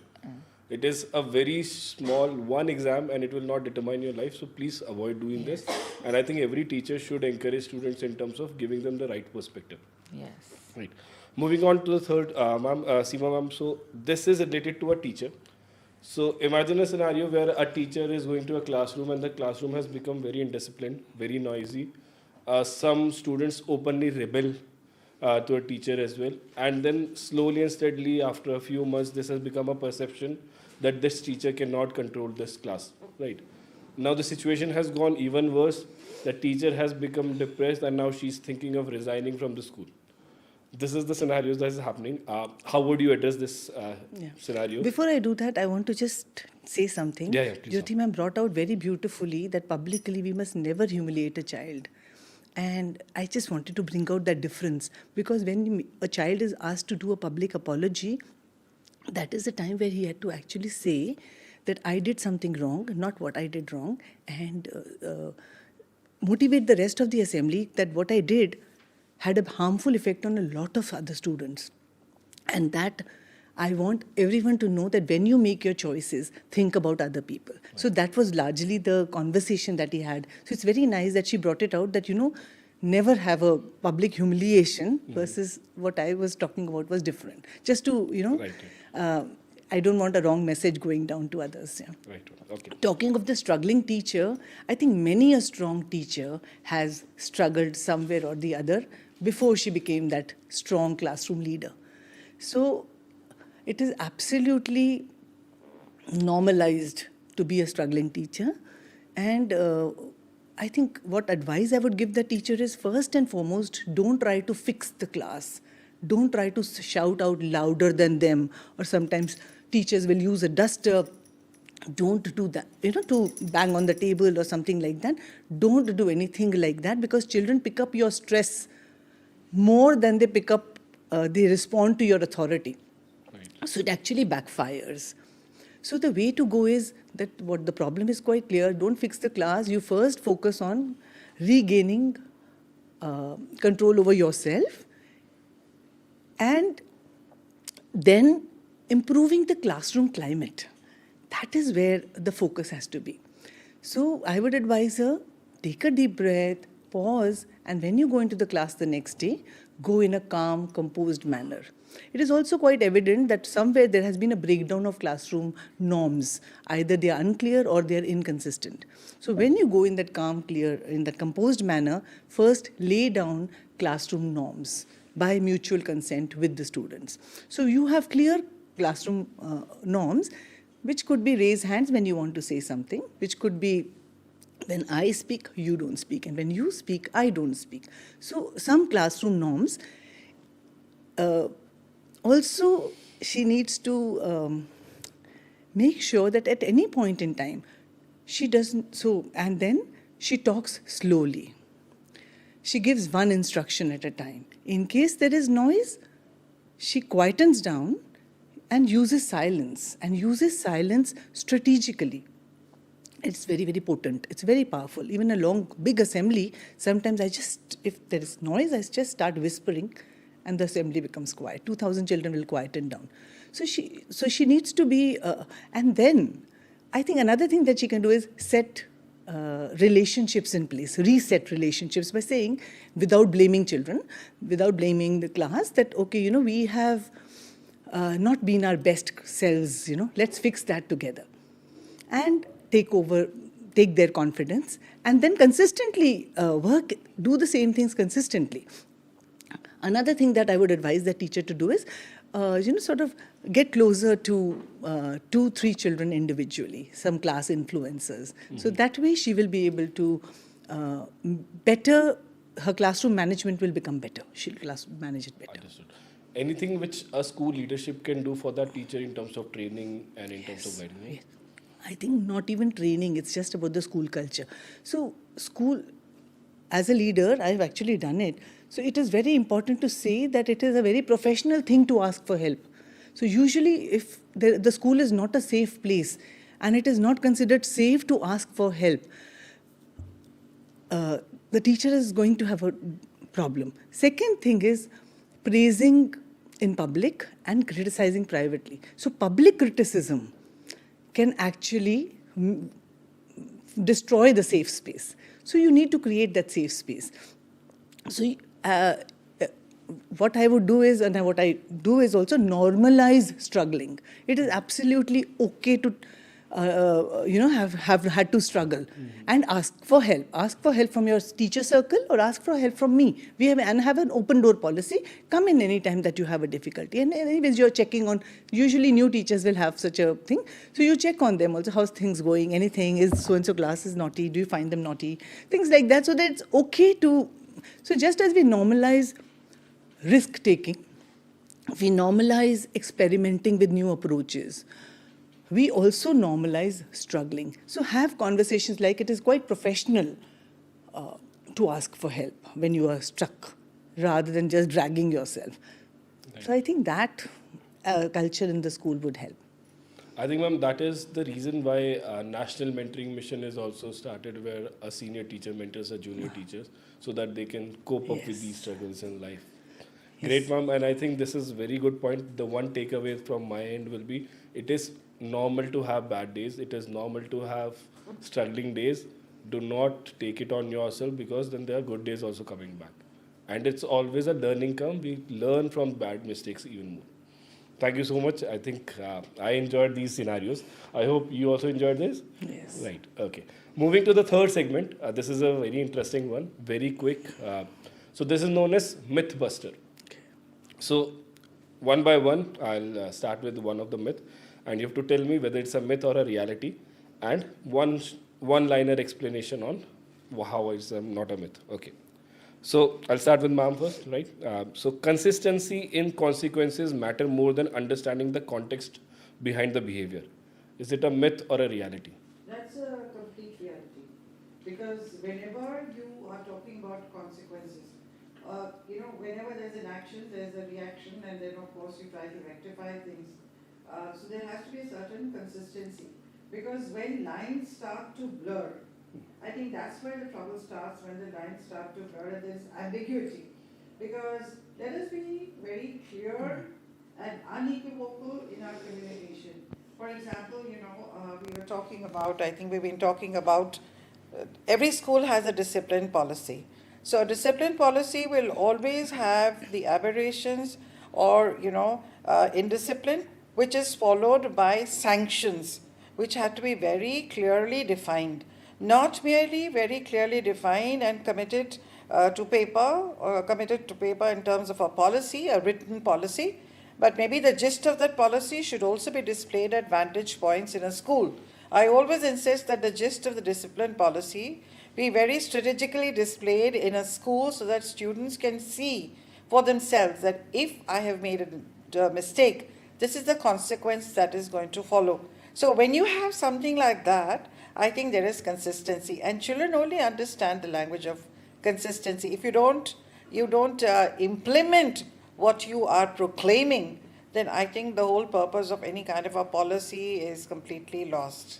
It is a very small one exam and it will not determine your life. So please avoid doing this. And I think every teacher should encourage students in terms of giving them the right perspective. Yes. Right. Moving on to the third, ma'am, Seema ma'am. So this is related to a teacher. So imagine a scenario where a teacher is going to a classroom and the classroom has become very indisciplined, very noisy. Some students openly rebel to a teacher as well. And then slowly and steadily, after a few months, this has become a perception that this teacher cannot control this class. Right. Now the situation has gone even worse. The teacher has become depressed and now she's thinking of resigning from the school. This is the scenario that is happening. How would you address this scenario? Before I do that, I want to just say something. Yeah, please. Jyoti ma'am brought out very beautifully that publicly we must never humiliate a child. And I just wanted to bring out that difference because when a child is asked to do a public apology, that is the time where he had to actually say that I did something wrong, not what I did wrong, and motivate the rest of the assembly that what I did had a harmful effect on a lot of other students. And that I want everyone to know that when you make your choices, think about other people. Right. So that was largely the conversation that he had. So it's very nice that she brought it out that, never have a public humiliation versus what I was talking about was different. Just to, Right. I don't want a wrong message going down to others. Yeah. Right. Okay. Talking of the struggling teacher, I think many a strong teacher has struggled somewhere or the other before she became that strong classroom leader. So it is absolutely normalized to be a struggling teacher. And I think what advice I would give the teacher is first and foremost, don't try to fix the class. Don't try to shout out louder than them. Or sometimes teachers will use a duster. Don't do that, to bang on the table or something like that. Don't do anything like that because children pick up your stress more than they respond to your authority. Right. So it actually backfires. So the way to go is that what the problem is quite clear. Don't fix the class. You first focus on regaining control over yourself and then improving the classroom climate. That is where the focus has to be. So I would advise her, take a deep breath, pause, and when you go into the class the next day, go in a calm, composed manner. It is also quite evident that somewhere there has been a breakdown of classroom norms. Either they are unclear or they are inconsistent. So when you go in that calm, clear, in that composed manner, first lay down classroom norms by mutual consent with the students. So you have clear classroom norms, which could be raise hands when you want to say something, which could be when I speak, you don't speak, and when you speak, I don't speak. So some classroom norms. Also, she needs to make sure that at any point in time, she doesn't, and then she talks slowly. She gives one instruction at a time. In case there is noise, she quietens down and uses silence strategically. It's very, very potent. It's very powerful. Even a long, big assembly, sometimes if there is noise, I just start whispering and the assembly becomes quiet. 2,000 children will quieten down. So she needs to be, and then I think another thing that she can do is set relationships in place, reset relationships by saying, without blaming children, without blaming the class, that, okay, we have not been our best selves, let's fix that together. And take their confidence, and then consistently do the same things consistently. Another thing that I would advise the teacher to do is, sort of get closer to 2, 3 children individually, some class influencers. So that way she will be able to better, her classroom management will become better. She'll manage it better. Understood. Anything which a school leadership can do for that teacher in terms of training and in terms of guiding? Yes. I think not even training, it's just about the school culture. So, school, as a leader, I've actually done it. So, it is very important to say that it is a very professional thing to ask for help. So, usually, if the school is not a safe place and it is not considered safe to ask for help, the teacher is going to have a problem. Second thing is praising in public and criticizing privately. So, public criticism can actually destroy the safe space. So you need to create that safe space. So what I would do is, and what I do is also normalize struggling. It is absolutely okay to have had to struggle and ask for help. Ask for help from your teacher circle or ask for help from me. We have an open door policy. Come in any time that you have a difficulty. And anyways, you're checking on, usually new teachers will have such a thing. So you check on them also, how's things going, anything, is so-and-so class is naughty, do you find them naughty? Things like that, so that it's okay to, so just as we normalize risk-taking, we normalize experimenting with new approaches, we also normalize struggling. So have conversations like it is quite professional to ask for help when you are stuck, rather than just dragging yourself. Right. So I think that culture in the school would help. I think, ma'am, that is the reason why National Mentoring Mission is also started, where a senior teacher mentors a junior teachers so that they can cope up with these struggles in life. Yes. Great, ma'am. And I think this is very good point. The one takeaway from my end will be, it is normal to have bad days. It is normal to have struggling days. Do not take it on yourself, because then there are good days also coming back. And it's always a learning curve. We learn from bad mistakes even more. Thank you so much. I think I enjoyed these scenarios. I hope you also enjoyed this. Yes. Right. Okay. Moving to the third segment. This is a very interesting one. Very quick. So this is known as Mythbuster. Okay. So one by one, I'll start with one of the myth, and you have to tell me whether it's a myth or a reality, and one-liner explanation on how it's not a myth. Okay. So I'll start with ma'am first, right? So consistency in consequences matter more than understanding the context behind the behavior. Is it a myth or a reality? That's a complete reality. Because whenever you are talking about consequences, whenever there's an action, there's a reaction, and then of course you try to rectify things. So there has to be a certain consistency. Because when lines start to blur, I think that's where the trouble starts, when the lines start to blur and there's ambiguity. Because let us be very clear and unequivocal in our communication. For example, we've been talking about, every school has a discipline policy. So a discipline policy will always have the aberrations or, indiscipline, which is followed by sanctions, which have to be very clearly defined. Not merely very clearly defined and committed to paper, or committed to paper in terms of a policy, a written policy, but maybe the gist of that policy should also be displayed at vantage points in a school. I always insist that the gist of the discipline policy be very strategically displayed in a school so that students can see for themselves that if I have made a mistake, this is the consequence that is going to follow. So when you have something like that, I think there is consistency, and children only understand the language of consistency. If you don't implement what you are proclaiming, then I think the whole purpose of any kind of a policy is completely lost.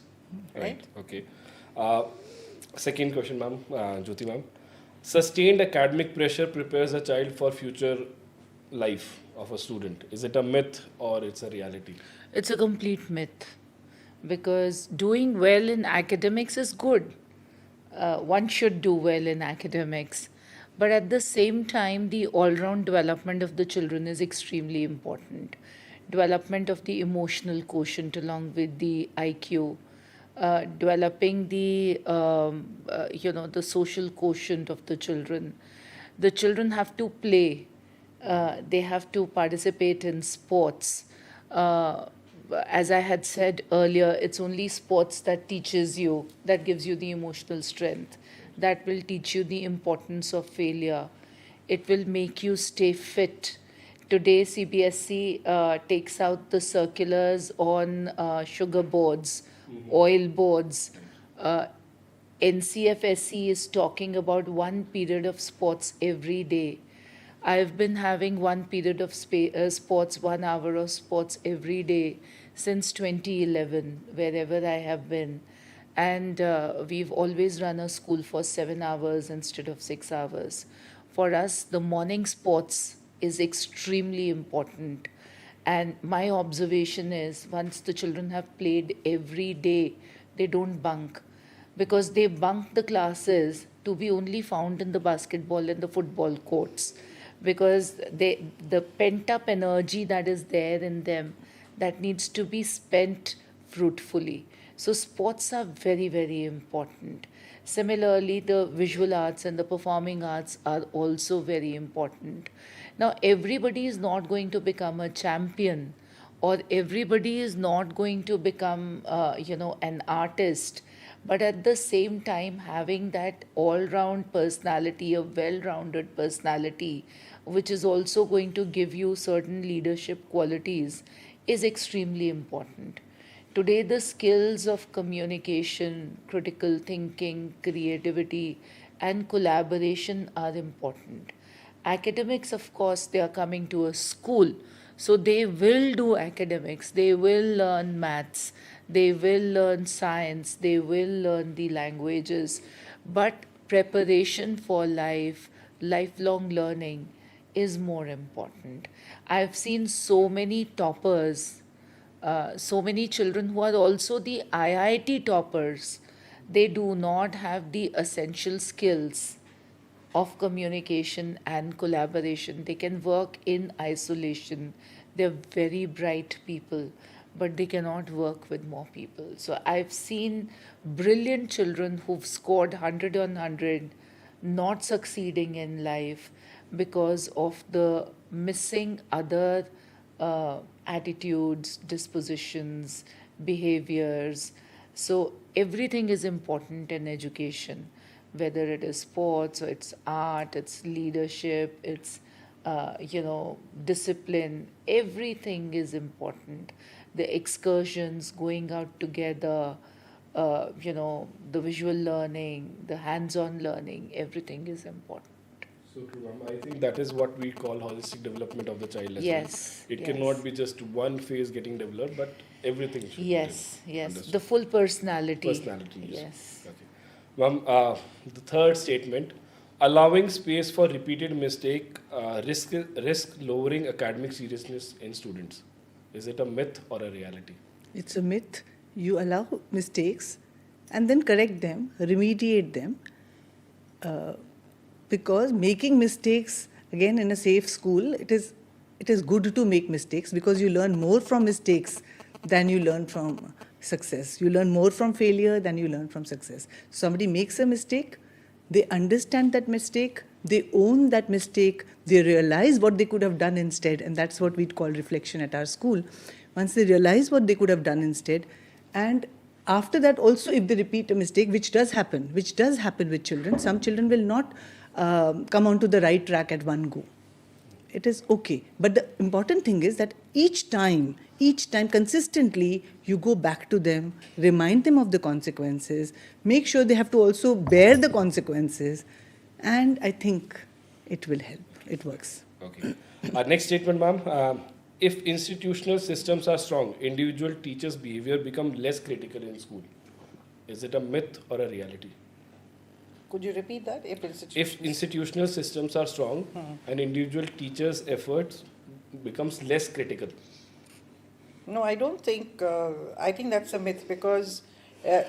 Right? Okay. Second question, ma'am, Jyoti ma'am. Sustained academic pressure prepares a child for future life of a student. Is it a myth or it's a reality? It's a complete myth, because doing well in academics is good. One should do well in academics. But at the same time, the all-round development of the children is extremely important. Development of the emotional quotient along with the IQ, developing the, the social quotient of the children. The children have to play They have to participate in sports. Uh, as I had said earlier, it's only sports that teaches you, that gives you the emotional strength, that will teach you the importance of failure. It will make you stay fit. Today, CBSE takes out the circulars on sugar boards, oil boards. Uh, NCFSE is talking about one period of sports every day. I've been having one period of sports, 1 hour of sports every day since 2011, wherever I have been. And we've always run a school for 7 hours instead of 6 hours. For us, the morning sports is extremely important. And my observation is once the children have played every day, they don't bunk because they bunk the classes to be only found in the basketball and the football courts because the pent up energy that is there in them that needs to be spent fruitfully. So sports are very, very important. Similarly, the visual arts and the performing arts are also very important. Now, everybody is not going to become a champion, or everybody is not going to become, an artist. But at the same time, having that all round personality, a well rounded personality, which is also going to give you certain leadership qualities, is extremely important. Today, the skills of communication, critical thinking, creativity, and collaboration are important. Academics, of course, they are coming to a school, so they will do academics, they will learn maths, they will learn science, they will learn the languages, but preparation for life, lifelong learning is more important. I've seen so many toppers, so many children who are also the IIT toppers. They do not have the essential skills of communication and collaboration. They can work in isolation. They're very bright people, but they cannot work with more people. So I've seen brilliant children who've scored 100 on 100 not succeeding in life because of the missing other uh, attitudes, dispositions, behaviors. So everything is important in education, whether it is sports or it's art, it's leadership, it's discipline. Everything is important. The excursions, going out together, the visual learning, the hands-on learning, everything is important. So true, ma'am. I think that is what we call holistic development of the child as well. Yes, It yes. cannot be just one phase getting developed, but everything should be Yes, yes. understood. The full personality. Personality, yes. Yes. Okay. Ma'am, the third statement, allowing space for repeated mistake risk lowering academic seriousness in students. Is it a myth or a reality? It's a myth. You allow mistakes and then correct them, remediate them, because making mistakes, again, in a safe school, it is good to make mistakes because you learn more from mistakes than you learn from success. You learn more from failure than you learn from success. Somebody makes a mistake, they understand that mistake, they own that mistake, they realize what they could have done instead, and that's what we'd call reflection at our school. Once they realize what they could have done instead, and after that also if they repeat a mistake, which does happen with children, some children will not come onto the right track at one go. It is okay. But the important thing is that each time, consistently, you go back to them, remind them of the consequences, make sure they have to also bear the consequences, and I think it will help. It works. Okay. Our next statement, ma'am. If institutional systems are strong, individual teachers' behavior become less critical in school. Is it a myth or a reality? Could you repeat that? If institutional systems are strong, an individual teacher's efforts becomes less critical. No, I don't think, I think that's a myth because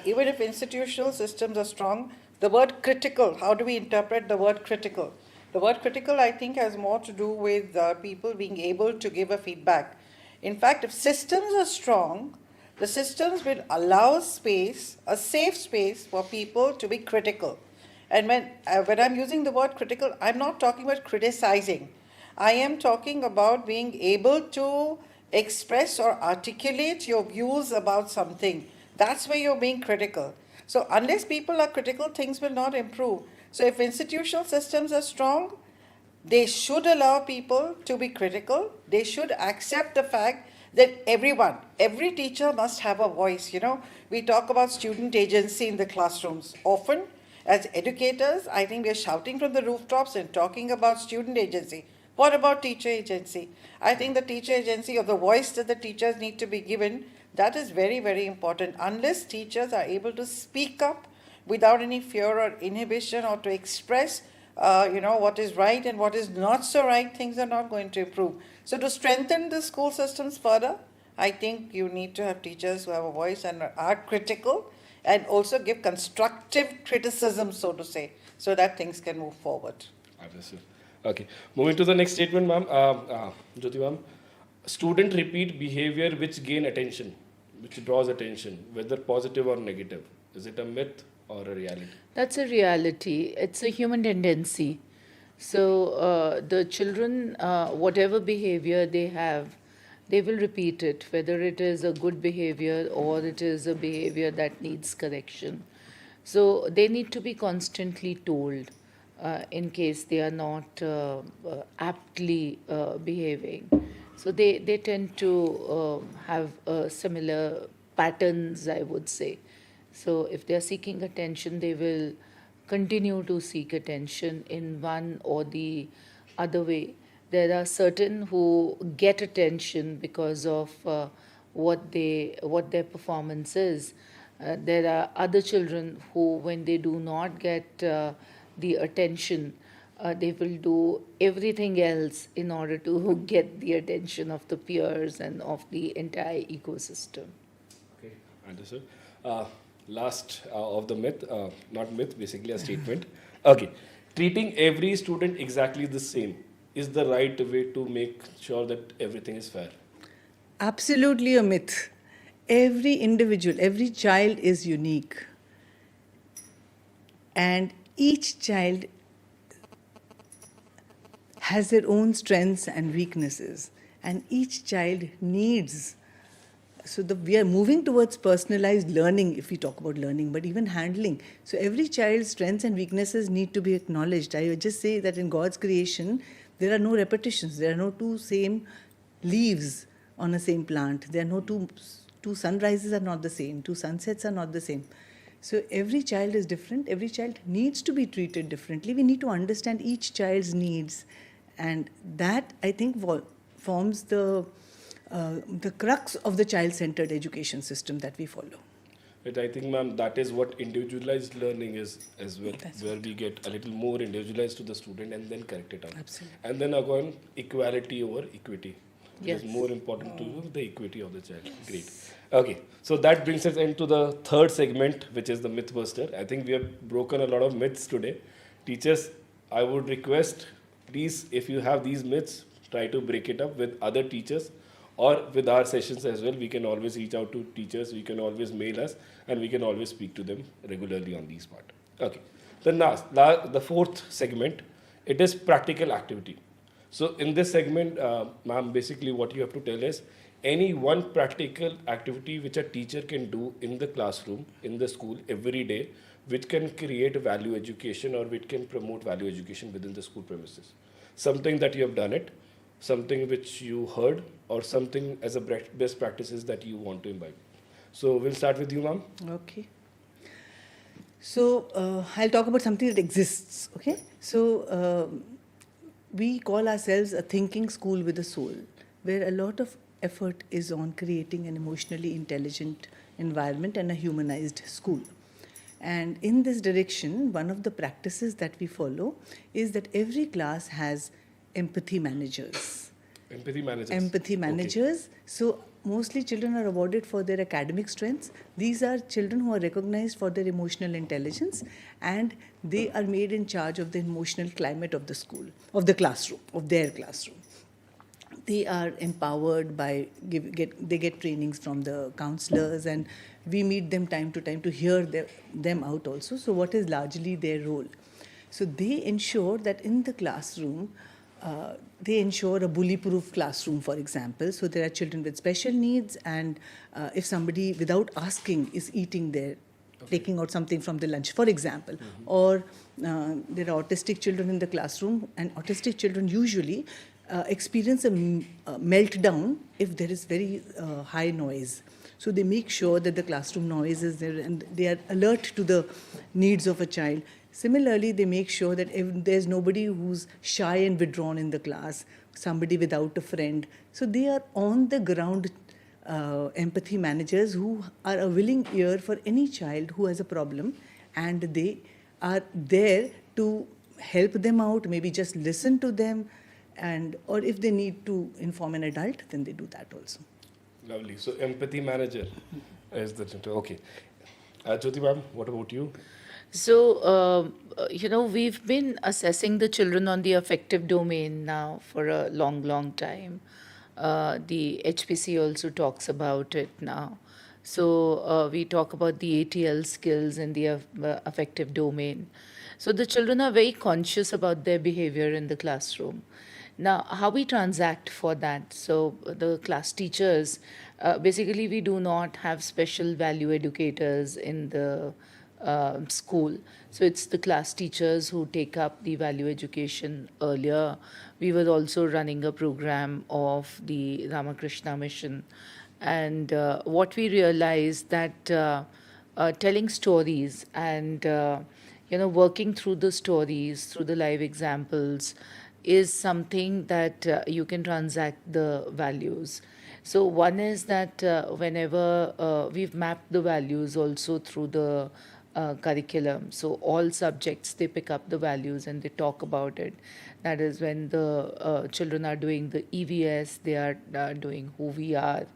even if institutional systems are strong, the word critical, how do we interpret the word critical? The word critical, I think, has more to do with people being able to give a feedback. In fact, if systems are strong, the systems will allow space, a safe space for people to be critical. And when I'm using the word critical, I'm not talking about criticizing. I am talking about being able to express or articulate your views about something. That's where you're being critical. So unless people are critical, things will not improve. So if institutional systems are strong, they should allow people to be critical. They should accept the fact that everyone, every teacher must have a voice. You know, we talk about student agency in the classrooms. Often, as educators, I think we're shouting from the rooftops and talking about student agency. What about teacher agency? I think the teacher agency, or the voice that the teachers need to be given, that is very, very important. Unless teachers are able to speak up without any fear or inhibition, or to express what is right and what is not so right, things are not going to improve. So to strengthen the school systems further, I think you need to have teachers who have a voice and are critical, and also give constructive criticism, so to say, so that things can move forward. Understood. Okay. Moving to the next statement, ma'am. Jyoti ma'am. Student repeat behavior which gain attention, which draws attention, whether positive or negative. Is it a myth or a reality? That's a reality. It's a human tendency. So the children, whatever behavior they have, they will repeat it, whether it is a good behavior or it is a behavior that needs correction. So they need to be constantly told in case they are not aptly behaving. So they tend to have similar patterns, I would say. So if they are seeking attention, they will continue to seek attention in one or the other way. There are certain who get attention because of what their performance is. There are other children who, when they do not get the attention, they will do everything else in order to get the attention of the peers and of the entire ecosystem. Okay, understood. Last of the myth, not myth, basically a statement. Okay, treating every student exactly the same is the right way to make sure that everything is fair. Absolutely a myth. Every individual, every child is unique. And each child has their own strengths and weaknesses. And each child needs. So we are moving towards personalized learning if we talk about learning, but even handling. So every child's strengths and weaknesses need to be acknowledged. I would just say that in God's creation, there are no repetitions. There are no two same leaves on a same plant. There are no two sunrises are not the same. Two sunsets are not the same. So every child is different. Every child needs to be treated differently. We need to understand each child's needs. And that, I think, forms the crux of the child-centered education system that we follow. But I think, ma'am, that is what individualized learning is as well, where we get a little more individualized to the student and then correct it out. Absolutely. And then again, equality over equity. Yes. It is more important to you, the equity of the child. Yes. Great. Okay, so that brings us into the third segment, which is the myth buster. I think we have broken a lot of myths today. Teachers, I would request, please, if you have these myths, try to break it up with other teachers or with our sessions as well. We can always reach out to teachers, we can always mail us, and we can always speak to them regularly on these part. Okay, the fourth segment, it is practical activity. So in this segment, ma'am, basically what you have to tell is any one practical activity which a teacher can do in the classroom, in the school, every day, which can create value education or which can promote value education within the school premises. Something that you have done it, something which you heard, or something as a best practices that you want to imbibe. So we'll start with you, ma'am. Okay. So I'll talk about something that exists. Okay. So we call ourselves a thinking school with a soul, where a lot of effort is on creating an emotionally intelligent environment and a humanized school. And in this direction, one of the practices that we follow is that every class has empathy managers. Empathy managers. Empathy managers. Okay. So mostly children are awarded for their academic strengths. These are children who are recognized for their emotional intelligence, and they are made in charge of the emotional climate of the school, of the classroom, of their classroom. They are empowered by, they get trainings from the counselors, and we meet them time to time to hear them out also. So what is largely their role? So they ensure that in the classroom, they ensure a bully-proof classroom, for example. So there are children with special needs, and if somebody, without asking, is eating there, taking out something from the lunch, for example, or there are autistic children in the classroom, and autistic children usually experience a meltdown if there is very high noise. So they make sure that the classroom noise is there and they are alert to the needs of a child. Similarly, they make sure that if there's nobody who's shy and withdrawn in the class, somebody without a friend. So they are on the ground empathy managers who are a willing ear for any child who has a problem, and they are there to help them out, maybe just listen to them, and or if they need to inform an adult, then they do that also. Lovely. So empathy manager is the title. Okay. Jyoti ma'am, what about you? So, we've been assessing the children on the affective domain now for a long, long time. The HPC also talks about it now. So, we talk about the ATL skills in the affective domain. So, the children are very conscious about their behavior in the classroom. Now, how we transact for that? So, the class teachers, basically, we do not have special value educators in the school. So it's the class teachers who take up the value education earlier. We were also running a program of the Ramakrishna Mission. And what we realized that telling stories and, working through the stories, through the live examples, is something that you can transact the values. So one is that whenever we've mapped the values also through the curriculum. So all subjects, they pick up the values and they talk about it. That is when the children are doing the EVS, they are doing who we are.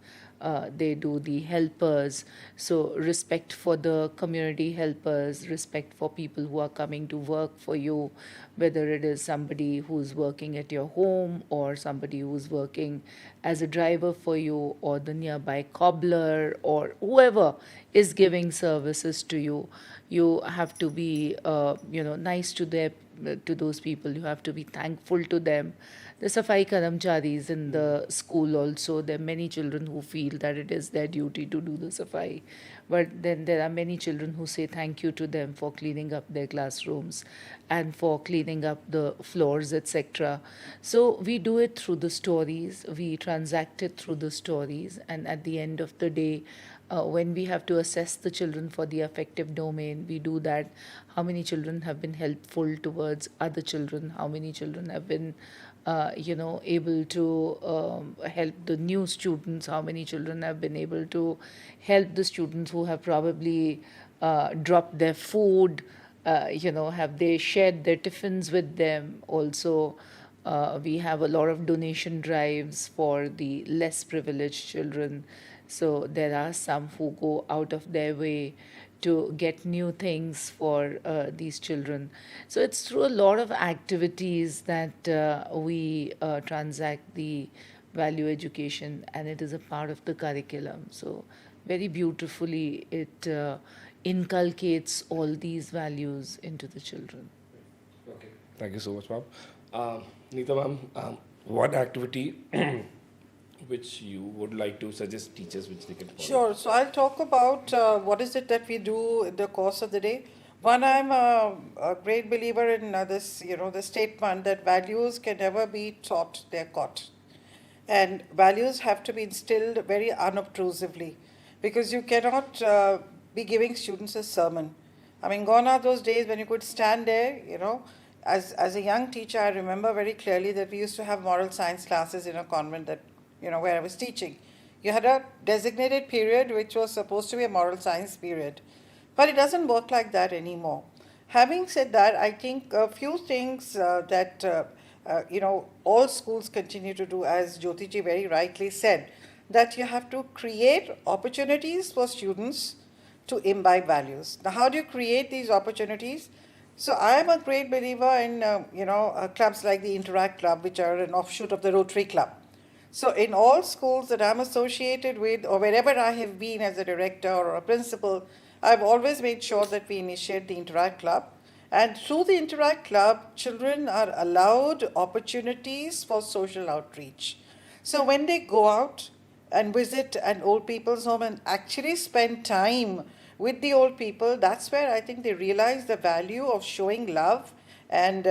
They do the helpers. So respect for the community helpers, respect for people who are coming to work for you, whether it is somebody who's working at your home or somebody who's working as a driver for you or the nearby cobbler or whoever is giving services to you. You have to be, nice to those people. You have to be thankful to them. The Safai Karamcharis in the school also, there are many children who feel that it is their duty to do the Safai. But then there are many children who say thank you to them for cleaning up their classrooms and for cleaning up the floors, etc. So we do it through the stories, we transact it through the stories, and at the end of the day, when we have to assess the children for the affective domain, we do that. How many children have been helpful towards other children? How many children have been, able to help the new students? How many children have been able to help the students who have probably dropped their food? Have they shared their tiffins with them? Also, we have a lot of donation drives for the less privileged children. So there are some who go out of their way to get new things for these children. So it's through a lot of activities that we transact the value education, and it is a part of the curriculum. So very beautifully it inculcates all these values into the children. Okay. Thank you so much, ma'am. Neeta ma'am, what activity which you would like to suggest teachers which they can follow? Sure. So I'll talk about what is it that we do in the course of the day. One, I'm a great believer in the statement that values can never be taught, they're caught. And values have to be instilled very unobtrusively, because you cannot be giving students a sermon. I mean, gone are those days when you could stand there, as a young teacher, I remember very clearly that we used to have moral science classes in a convent that, where I was teaching. You had a designated period which was supposed to be a moral science period, but it doesn't work like that anymore. Having said that, I think a few things that all schools continue to do, as Jyotiji very rightly said, that you have to create opportunities for students to imbibe values. Now, how do you create these opportunities? So I am a great believer in clubs like the Interact Club, which are an offshoot of the Rotary Club. So in all schools that I'm associated with, or wherever I have been as a director or a principal, I've always made sure that we initiate the Interact Club. And through the Interact Club, children are allowed opportunities for social outreach. So when they go out and visit an old people's home and actually spend time with the old people, that's where I think they realize the value of showing love and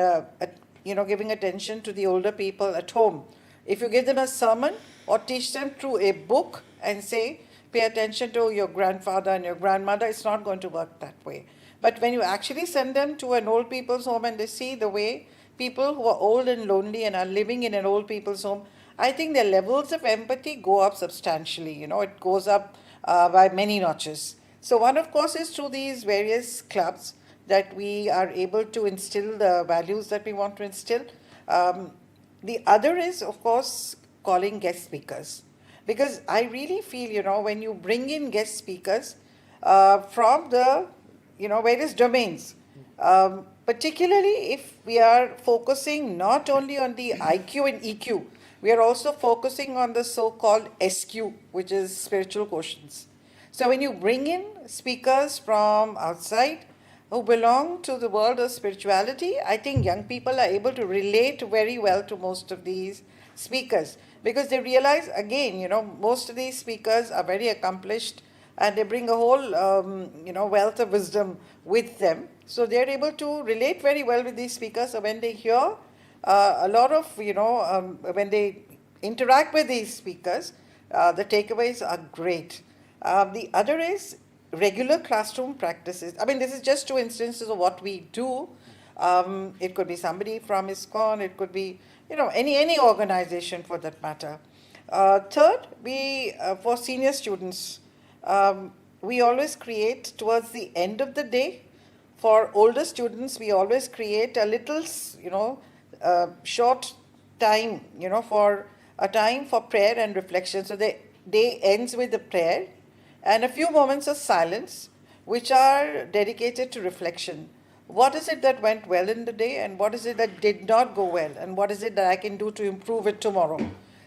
giving attention to the older people at home. If you give them a sermon or teach them through a book and say, pay attention to your grandfather and your grandmother, it's not going to work that way. But when you actually send them to an old people's home and they see the way people who are old and lonely and are living in an old people's home, I think their levels of empathy go up substantially. It goes up by many notches. So one, of course, is through these various clubs that we are able to instill the values that we want to instill. The other is, of course, calling guest speakers. Because I really feel, when you bring in guest speakers from the, various domains, particularly if we are focusing not only on the IQ and EQ, we are also focusing on the so-called SQ, which is spiritual quotients. So when you bring in speakers from outside who belong to the world of spirituality, I think young people are able to relate very well to most of these speakers because they realize, again, most of these speakers are very accomplished and they bring a whole, wealth of wisdom with them. So they're able to relate very well with these speakers. So when they hear a lot of, when they interact with these speakers, the takeaways are great. The other is regular classroom practices. I mean, this is just two instances of what we do. It could be somebody from ISKCON, it could be, any organization for that matter. Third, for senior students, we always create towards the end of the day. For older students, we always create a little, short time, for a time for prayer and reflection. So the day ends with a prayer and a few moments of silence, which are dedicated to reflection. What is it that went well in the day, and what is it that did not go well, and what is it that I can do to improve it tomorrow?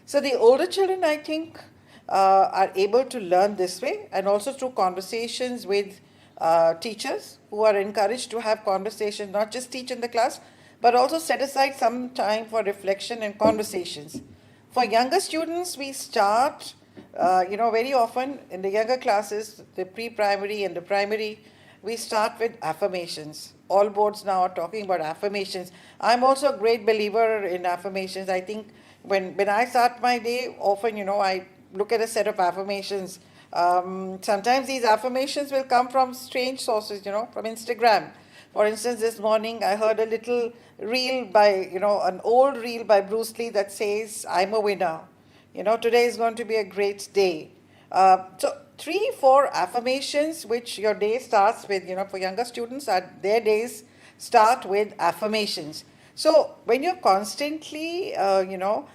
So the older children, I think, are able to learn this way, and also through conversations with teachers who are encouraged to have conversations, not just teach in the class, but also set aside some time for reflection and conversations. For younger students, we start, very often in the younger classes, the pre-primary and the primary, we start with affirmations. All boards now are talking about affirmations. I'm also a great believer in affirmations. I think when I start my day, often, I look at a set of affirmations. Sometimes these affirmations will come from strange sources, from Instagram. For instance, this morning I heard a little reel by, an old reel by Bruce Lee that says, I'm a winner. Today is going to be a great day. So 3-4 affirmations which your day starts with, for younger students, their days start with affirmations. So when you're constantly, I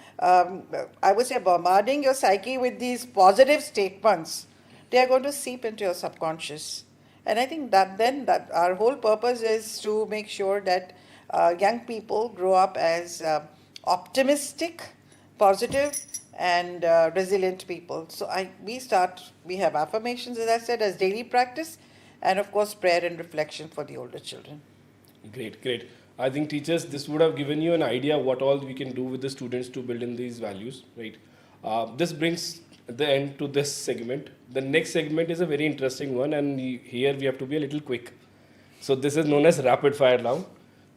would say bombarding your psyche with these positive statements, they are going to seep into your subconscious. And I think that our whole purpose is to make sure that young people grow up as optimistic, positive, and resilient people. So we have affirmations, as I said, as daily practice, and of course prayer and reflection for the older children. Great, great. I think teachers, this would have given you an idea what all we can do with the students to build in these values, right? This brings the end to this segment. The next segment is a very interesting one, and here we have to be a little quick. So this is known as rapid fire round.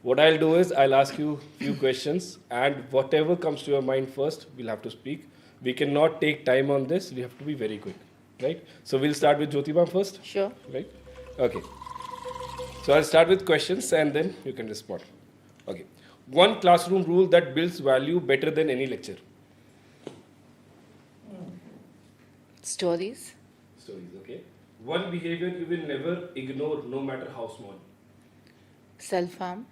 What I'll do is I'll ask you a few questions, and whatever comes to your mind first, we'll have to speak. We cannot take time on this. We have to be very quick, right? So we'll start with Jyotiba first. Sure. Right? Okay. So I'll start with questions and then you can respond. Okay. One classroom rule that builds value better than any lecture. Stories. Stories, okay. One behavior you will never ignore no matter how small. Self-harm.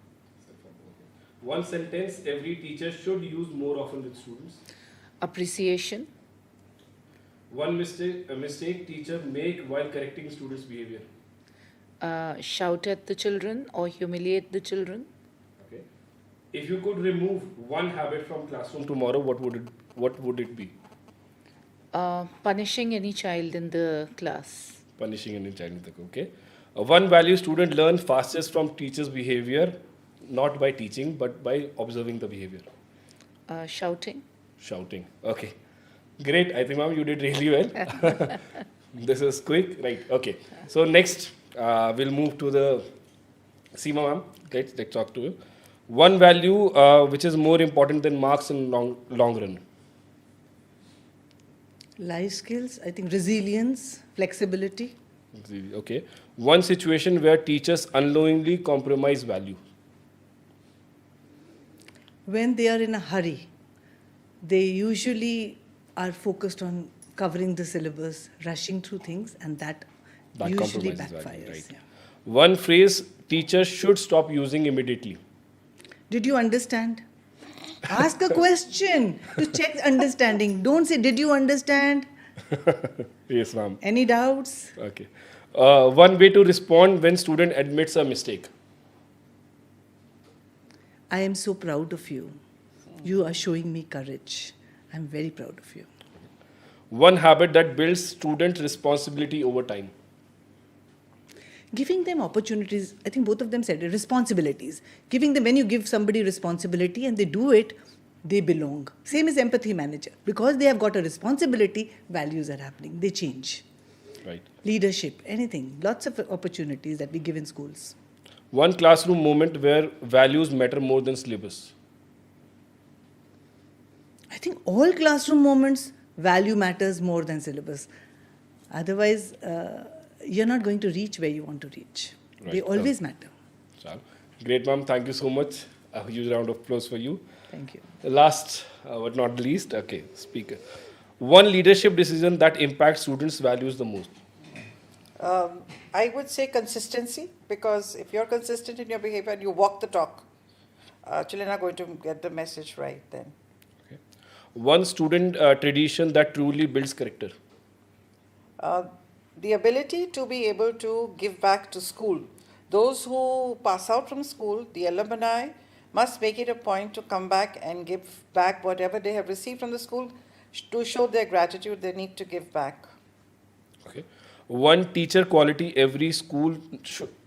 One sentence every teacher should use more often with students. Appreciation. One mistake teacher make while correcting students' behavior. Shout at the children or humiliate the children. Okay. If you could remove one habit from classroom tomorrow, what would it be? Punishing any child in the class. Punishing any child. Okay. One value student learn fastest from teacher's behavior, not by teaching, but by observing the behavior. Shouting. Shouting. Okay. Great. I think, ma'am, you did really well. This is quick. Right. Okay. So next, we'll move to the Seema, ma'am. Let's talk to you. One value which is more important than marks in long run. Life skills, I think resilience, flexibility. Okay. One situation where teachers unknowingly compromise value. When they are in a hurry, they usually are focused on covering the syllabus, rushing through things, and that usually compromises backfires. value, right? Yeah. One phrase teachers should stop using immediately. Did you understand? Ask a question to check understanding. Don't say, did you understand? Yes, ma'am. Any doubts? Okay. One way to respond when student admits a mistake. I am so proud of you. You are showing me courage. I'm very proud of you. One habit that builds student responsibility over time. Giving them opportunities, I think both of them said it, responsibilities. Giving them, when you give somebody responsibility and they do it, they belong. Same as empathy manager. Because they have got a responsibility, values are happening. They change. Right. Leadership, anything. Lots of opportunities that we give in schools. One classroom moment where values matter more than syllabus. I think all classroom moments, value matters more than syllabus. Otherwise, you're not going to reach where you want to reach. Right. They always matter. Chalo. Great, ma'am. Thank you so much. A huge round of applause for you. Thank you. The last, but not least, okay, speaker. One leadership decision that impacts students' values the most. I would say consistency, because if you're consistent in your behavior and you walk the talk, children are going to get the message right then. Okay. One student tradition that truly builds character. The ability to be able to give back to school. Those who pass out from school, the alumni, must make it a point to come back and give back whatever they have received from the school. To show their gratitude, they need to give back. Okay. One teacher quality every school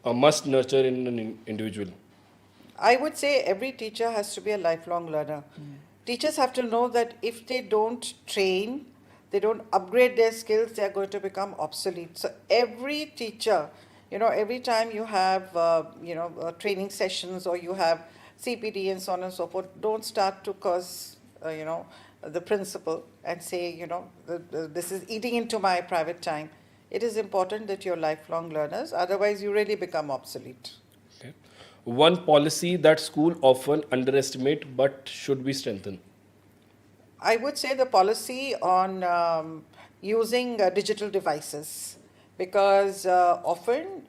must nurture in an individual. I would say every teacher has to be a lifelong learner. Teachers have to know that if they don't train, they don't upgrade their skills, they are going to become obsolete. So every teacher, every time you have, training sessions or you have CPD and so on and so forth, don't start to curse, the principal and say, this is eating into my private time. It is important that you're lifelong learners, otherwise you really become obsolete. Okay. One policy that school often underestimate but should be strengthened. I would say the policy on using digital devices, because often,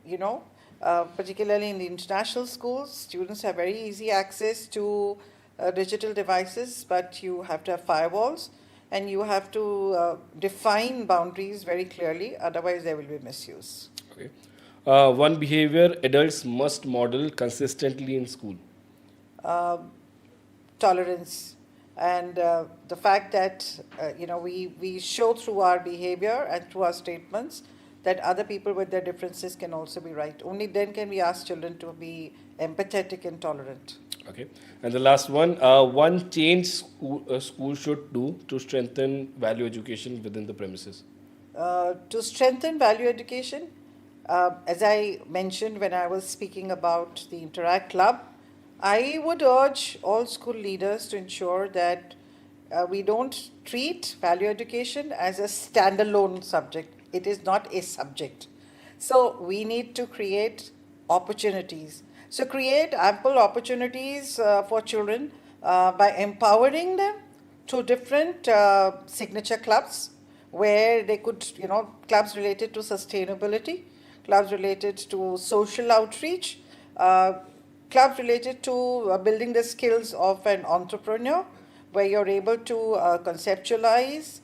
particularly in the international schools, students have very easy access to digital devices, but you have to have firewalls and you have to define boundaries very clearly, otherwise there will be misuse. Okay. One behavior adults must model consistently in school. Tolerance, and the fact that we show through our behavior and through our statements that other people with their differences can also be right. Only then can we ask children to be empathetic and tolerant. Okay. And the last one, one change school should do to strengthen value education within the premises. To strengthen value education, as I mentioned when I was speaking about the Interact Club, I would urge all school leaders to ensure that we don't treat value education as a standalone subject. It is not a subject. So we need to create opportunities. So create ample opportunities for children by empowering them through different signature clubs where they could, clubs related to sustainability, clubs related to social outreach, clubs related to building the skills of an entrepreneur, where you're able to conceptualize,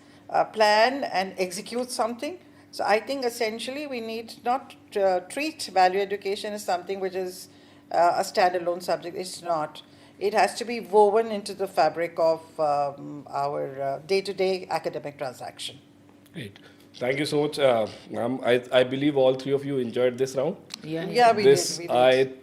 plan, and execute something. So I think essentially we need not treat value education as something which is a standalone subject. It's not. It has to be woven into the fabric of our day-to-day academic transaction. Great. Thank you so much, ma'am. I believe all three of you enjoyed this round. Yeah, yeah. Yeah, we This, did, we did.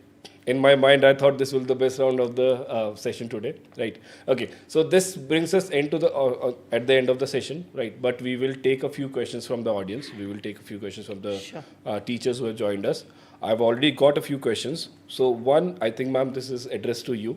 in my mind, I thought this was the best round of the session today, right? Okay, so this brings us into the at the end of the session, right? But we will take a few questions from the audience. We will take a few questions from the Sure. teachers who have joined us. I've already got a few questions. So one, I think, ma'am, this is addressed to you.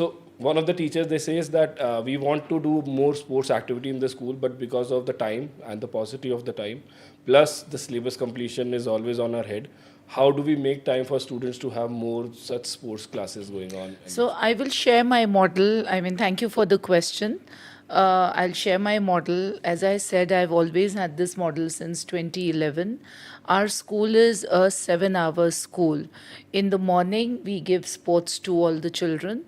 So one of the teachers, they say is that we want to do more sports activity in the school, but because of the time and the paucity of the time, plus the syllabus completion is always on our head. How do we make time for students to have more such sports classes going on? So I will share my model. I mean, thank you for the question. I'll share my model. As I said, I've always had this model since 2011. Our school is a 7-hour school. In the morning, we give sports to all the children,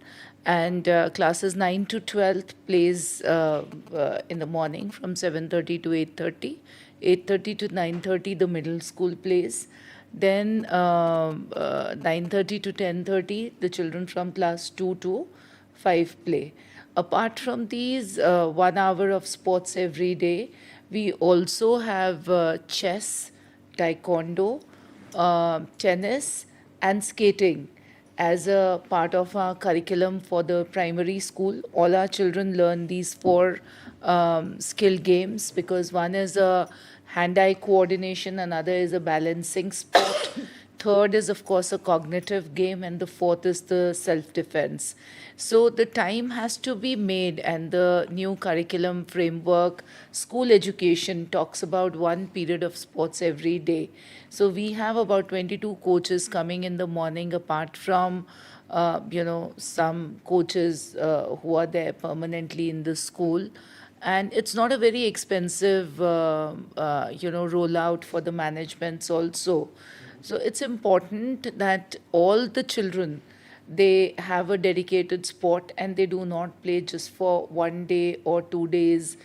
and classes 9 to 12 plays in the morning from 7:30 to 8:30. 8:30 to 9:30, the middle school plays. Then 9:30 to 10:30, the children from class 2 to 5 play. Apart from these 1 hour of sports every day, we also have chess, taekwondo, tennis, and skating as a part of our curriculum for the primary school. All our children learn these four skill games because one is a hand-eye coordination, another is a balancing sport, third is of course a cognitive game, and the fourth is the self-defense. So the time has to be made, and the new curriculum framework, school education, talks about one period of sports every day. So we have about 22 coaches coming in the morning, apart from some coaches who are there permanently in the school. And it's not a very expensive rollout for the managements also. So it's important that all the children, they have a dedicated sport, and they do not play just for 1 day or 2 days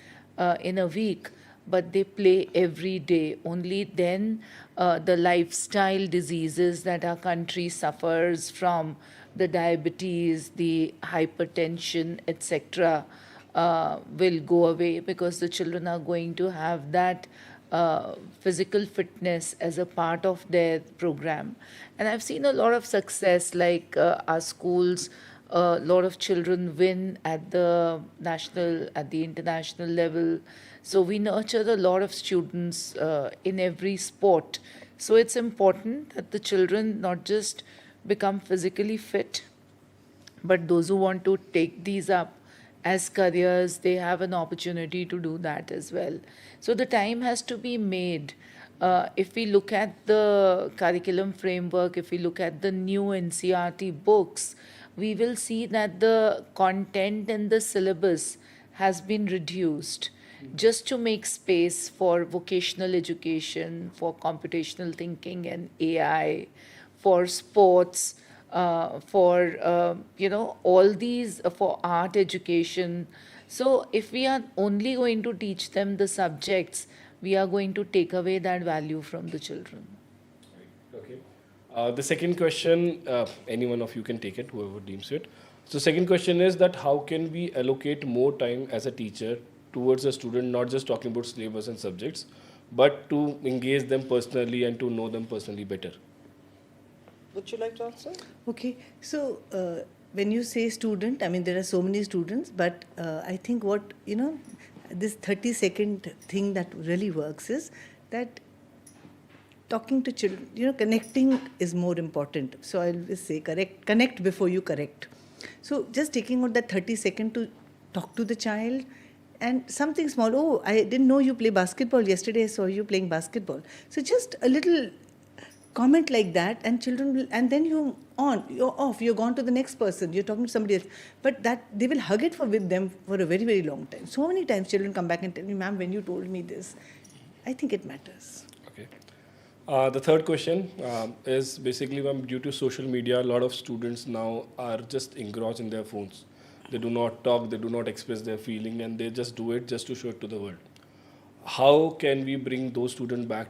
in a week, but they play every day. Only then the lifestyle diseases that our country suffers from, the diabetes, the hypertension, etc., will go away, because the children are going to have that physical fitness as a part of their program. And I've seen a lot of success, like our schools, a lot of children win at the national, at the international level. So we nurture a lot of students in every sport. So it's important that the children not just become physically fit, but those who want to take these up as careers, they have an opportunity to do that as well. So the time has to be made. If we look at the curriculum framework, if we look at the new NCRT books, we will see that the content in the syllabus has been reduced just to make space for vocational education, for computational thinking and AI, for sports, for all these, for art education. So if we are only going to teach them the subjects, we are going to take away that value from the children. Okay. The second question, any one of you can take it, whoever deems it. So second question is that how can we allocate more time as a teacher towards a student, not just talking about syllabus and subjects, but to engage them personally and to know them personally better? Would you like to answer? Okay, so when you say student, I mean, there are so many students, but I think what, this 30-second thing that really works is that talking to children, connecting is more important. So I'll just say connect before you correct. So just taking out that 30-second to talk to the child, and something small. Oh, I didn't know you play basketball. Yesterday I saw you playing basketball. So just a little comment like that, and children will, and then you're off, you're gone to the next person, you're talking to somebody else. But that they will hug it with them for a very, very long time. So many times children come back and tell me, ma'am, when you told me this, I think it matters. Okay. The third question is basically, ma'am, due to social media, a lot of students now are just engrossed in their phones. They do not talk, they do not express their feeling, and they just do it just to show it to the world. How can we bring those students back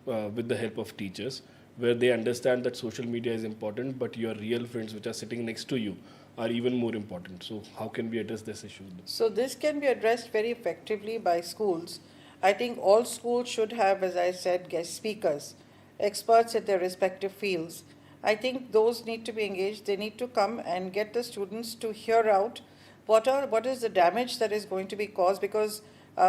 with the help of teachers, where they understand that social media is important, but your real friends which are sitting next to you are even more important? So how can we address this issue? So this can be addressed very effectively by schools I think all schools should have, as I said, guest speakers, experts at their respective fields. I think those need to be engaged. They need to come and get the students to hear out what is the damage that is going to be caused, because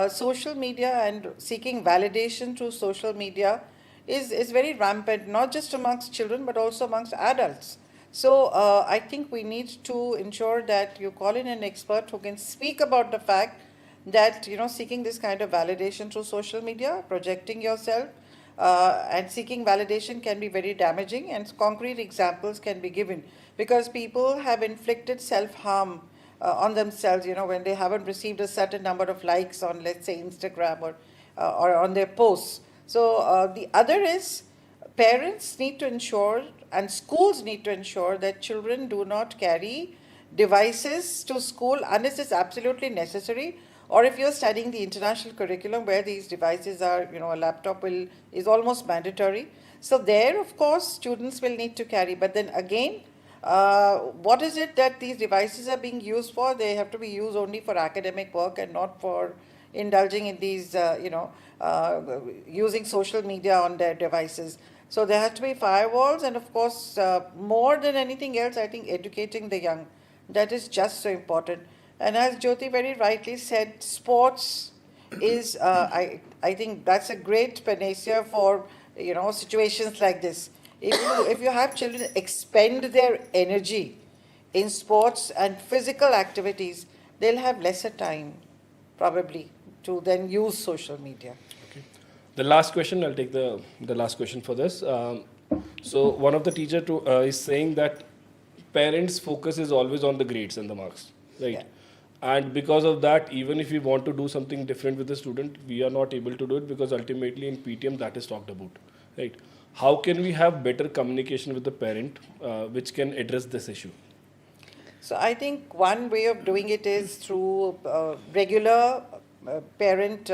social media and seeking validation through social media is very rampant, not just amongst children but also amongst adults. So I think we need to ensure that you call in an expert who can speak about the fact that, you know, seeking this kind of validation through social media, projecting yourself, and seeking validation can be very damaging, and concrete examples can be given, because people have inflicted self-harm on themselves, you know, when they haven't received a certain number of likes on, let's say, Instagram or on their posts. So the other is, parents need to ensure and schools need to ensure that children do not carry devices to school unless it's absolutely necessary, or if you're studying the international curriculum where these devices are, you know, a laptop is almost mandatory. So there, of course, students will need to carry. But then again, what is it that these devices are being used for? They have to be used only for academic work and not for indulging in these, using social media on their devices. So there have to be firewalls, and of course, more than anything else, I think educating the young, that is just so important. And as Jyoti very rightly said, sports is, I think that's a great panacea for, you know, situations like this. If you have children expend their energy in sports and physical activities, they'll have lesser time, probably, to then use social media. Okay. The last question, I'll take the last question for this. So one of the teacher is saying that parents' focus is always on the grades and the marks, right? Yeah. And because of that, even if we want to do something different with the student, we are not able to do it, because ultimately in PTM that is talked about, right? How can we have better communication with the parent, which can address this issue? So I think one way of doing it is through regular parent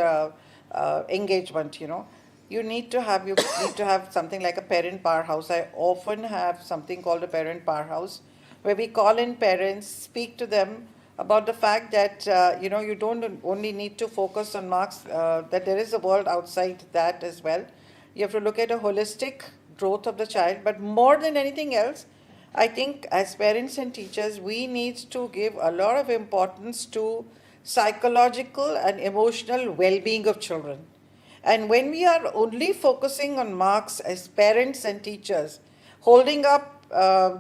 engagement. You know, you need to have something like a parent powerhouse. I often have something called a parent powerhouse, where we call in parents, speak to them about the fact that you don't only need to focus on marks. That there is a world outside that as well. You have to look at a holistic growth of the child, but more than anything else, I think as parents and teachers, we need to give a lot of importance to psychological and emotional well-being of children. And when we are only focusing on marks as parents and teachers, holding up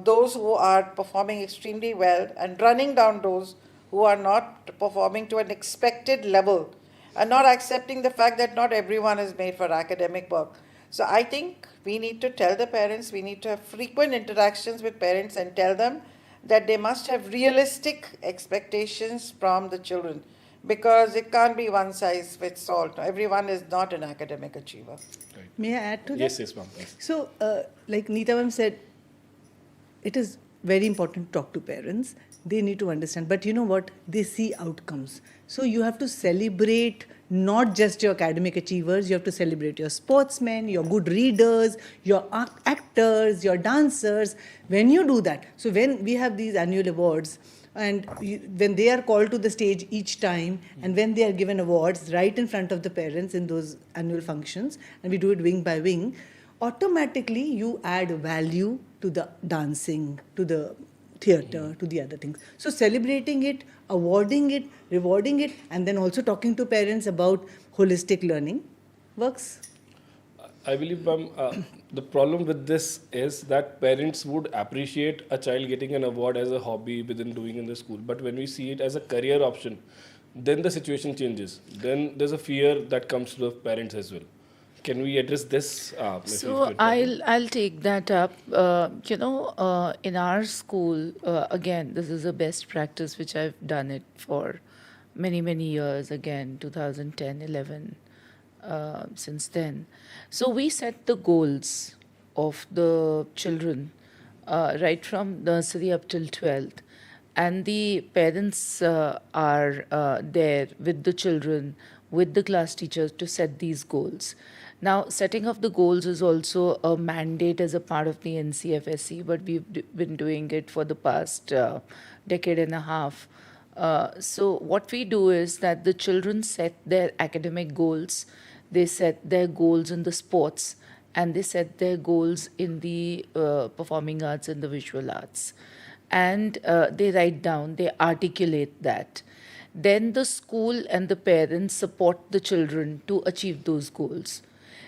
those who are performing extremely well and running down those who are not performing to an expected level, and not accepting the fact that not everyone is made for academic work. So I think we need to tell the parents, we need to have frequent interactions with parents and tell them that they must have realistic expectations from the children, because it can't be one size fits all. Everyone is not an academic achiever. Right. May I add to that? Yes, yes, ma'am. Please. So, like Neeta ma'am said, it is very important to talk to parents. They need to understand. But you know what? They see outcomes. So you have to celebrate not just your academic achievers, you have to celebrate your sportsmen, your good readers, your actors, your dancers. When you do that, so when we have these annual awards, and when they are called to the stage each time, and when they are given awards right in front of the parents in those annual functions, and we do it wing by wing, automatically you add value to the dancing, to the theatre, to the other things. So celebrating it, awarding it, rewarding it, and then also talking to parents about holistic learning works. I believe, ma'am, the problem with this is that parents would appreciate a child getting an award as a hobby within doing in the school. But when we see it as a career option, then the situation changes. Then there's a fear that comes to the parents as well. Can we address this? So I'll take that up. In our school, again, this is a best practice which I've done it for many years. Again, 2010, 11. Since then. So we set the goals of the children right from nursery up till 12th. And the parents are there with the children, with the class teachers to set these goals. Now, setting of the goals is also a mandate as a part of the NCFSE, but we've been doing it for the past decade and a half. So what we do is that the children set their academic goals, they set their goals in the sports, and they set their goals in the performing arts and the visual arts. And they write down, they articulate that. Then the school and the parents support the children to achieve those goals.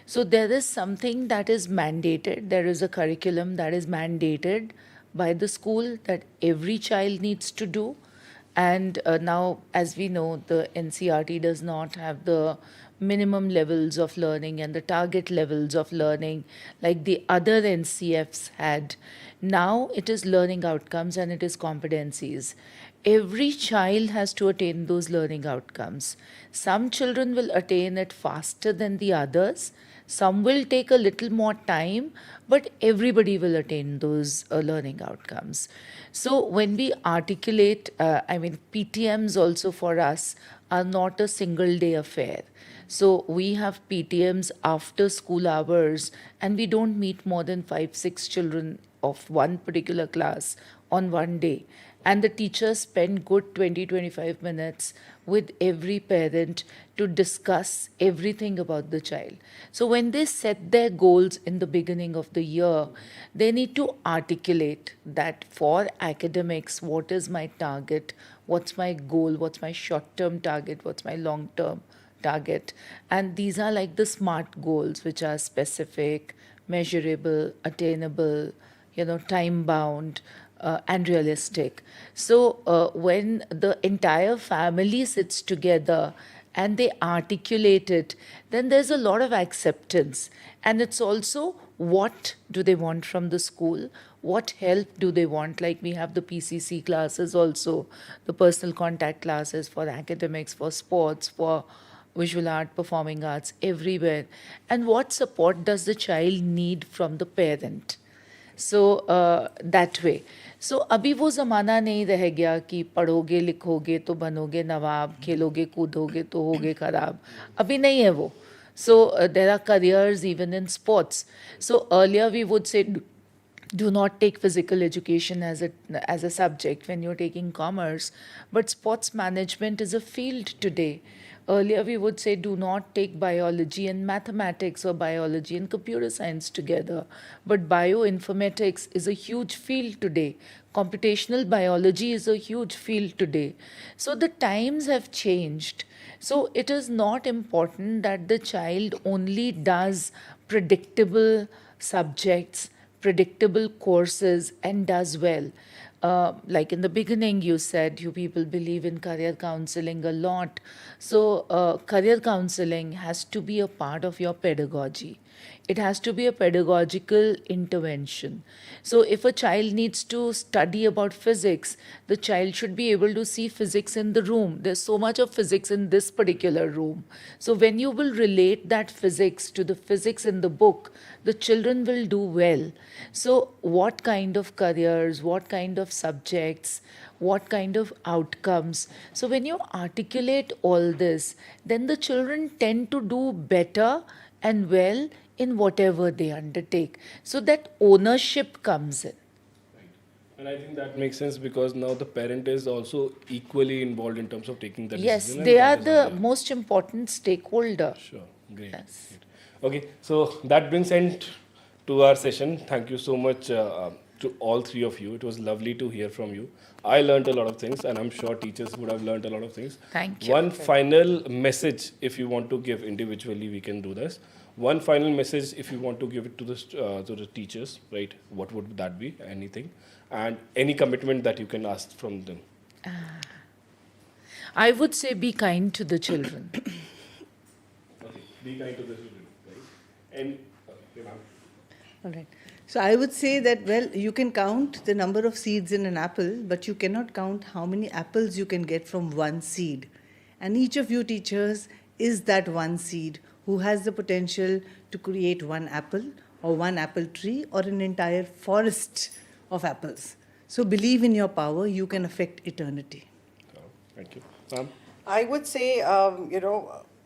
So there is something that is mandated, there is a curriculum that is mandated by the school that every child needs to do. And now, as we know, the NCRT does not have the minimum levels of learning and the target levels of learning like the other NCFs had. Now it is learning outcomes and it is competencies. Every child has to attain those learning outcomes. Some children will attain it faster than the others. Some will take a little more time, but everybody will attain those learning outcomes. So when we articulate, PTMs also for us are not a single day affair. So we have PTMs after school hours, and we don't meet more than 5, 6 children of one particular class on one day. And the teachers spend good 20, 25 minutes with every parent to discuss everything about the child. So when they set their goals in the beginning of the year, they need to articulate that for academics, what is my target, what's my goal, what's my short-term target, what's my long-term target. And these are like the SMART goals, which are specific, measurable, attainable, time bound, and realistic. So when the entire family sits together and they articulate it, then there's a lot of acceptance. And it's also what do they want from the school? What help do they want? Like we have the PCC classes also, the personal contact classes for academics, for sports, for visual art, performing arts, everywhere. And what support does the child need from the parent? So that way. So अभी वो ज़माना नहीं रह गया कि पढ़ोगे लिखोगे तो बनोगे नवाब, खेलोगे कूदोगे तो होगे खराब. अभी नहीं है वो. So there are careers even in sports. So earlier we would say do not take physical education as a subject when you're taking commerce, but sports management is a field today. Earlier, we would say do not take biology and mathematics or biology and computer science together. But bioinformatics is a huge field today. Computational biology is a huge field today. So the times have changed. So it is not important that the child only does predictable subjects, predictable courses, and does well. Like in the beginning, you said you people believe in career counseling a lot. So, career counseling has to be a part of your pedagogy. It has to be a pedagogical intervention. So, if a child needs to study about physics, the child should be able to see physics in the room. There's so much of physics in this particular room. So, when you will relate that physics to the physics in the book, the children will do well. So, what kind of careers, what kind of subjects, what kind of outcomes? So, when you articulate all this, then the children tend to do better and well in whatever they undertake. So, that ownership comes in. And I think that makes sense because now the parent is also equally involved in terms of taking the Yes, decision. they and are that is the idea. most important stakeholder. Sure, great. Yes. Great. Okay, so that brings end to our session. Thank you so much to all three of you. It was lovely to hear from you. I learned a lot of things, and I'm sure teachers would have learned a lot of things. Thank you. One final message, if you want to give individually, we can do this. One final message, if you want to give it to the teachers, right? What would that be? Anything, and any commitment that you can ask from them. I would say be kind to the children. Okay. Be kind to the children, right? And okay, ma'am. All right. So I would say that, well, you can count the number of seeds in an apple, but you cannot count how many apples you can get from one seed. And each of you teachers is that one seed who has the potential to create one apple or one apple tree or an entire forest of apples. So believe in your power, you can affect eternity. Oh, thank you. Ma'am? I would say,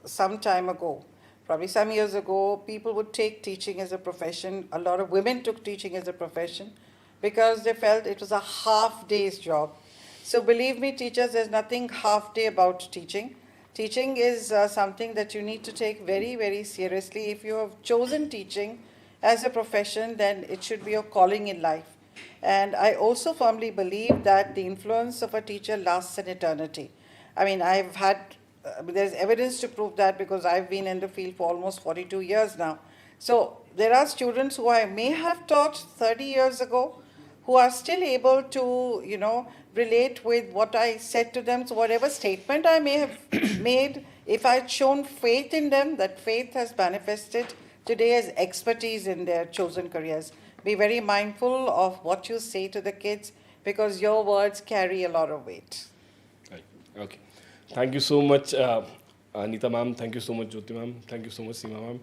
some time ago, probably some years ago, people would take teaching as a profession. A lot of women took teaching as a profession because they felt it was a half day's job. So believe me, teachers, there's nothing half day about teaching. Teaching is something that you need to take very, very seriously. If you have chosen teaching as a profession, then it should be your calling in life. And I also firmly believe that the influence of a teacher lasts an eternity. I mean, I've had, there's evidence to prove that because I've been in the field for almost 42 years now. So there are students who I may have taught 30 years ago who are still able to, relate with what I said to them. So whatever statement I may have made, if I'd shown faith in them, that faith has manifested today as expertise in their chosen careers. Be very mindful of what you say to the kids because your words carry a lot of weight. Right. Okay. Thank you so much, Anita ma'am. Thank you so much, Jyoti ma'am. Thank you so much, Seema ma'am.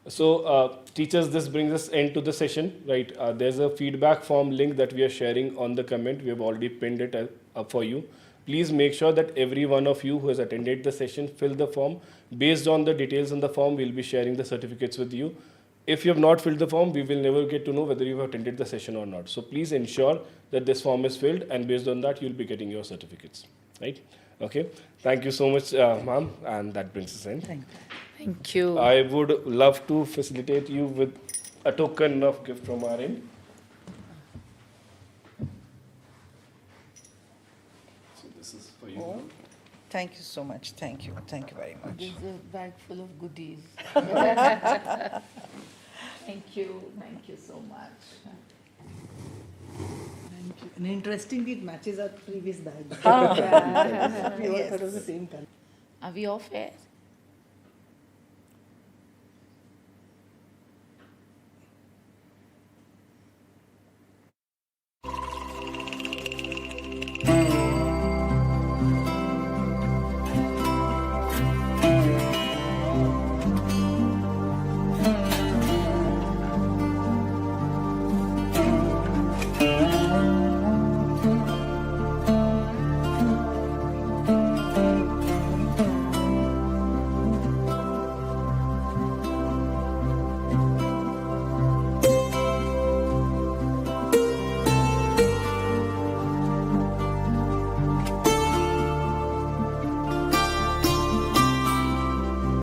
So, teachers, this brings us end to the session, right? There's a feedback form link that we are sharing on the comment. We have already pinned it up for you. Please make sure that every one of you who has attended the session fill the form. Based on the details in the form, we'll be sharing the certificates with you. If you have not filled the form, we will never get to know whether you have attended the session or not. So please ensure that this form is filled, and based on that, you'll be getting your certificates, right? Okay. Thank you so much, ma'am, and that brings us in. Thank you. Thank you. I would love to facilitate you with a token of gift from our end. So this is for you. Oh, thank you so much. Thank you. Thank you very much. There's a bag full of goodies. Thank you. Thank you so much. Thank you. And interestingly, it matches our previous bag. Yeah. We all Yes. thought it was the same color. Are we off air?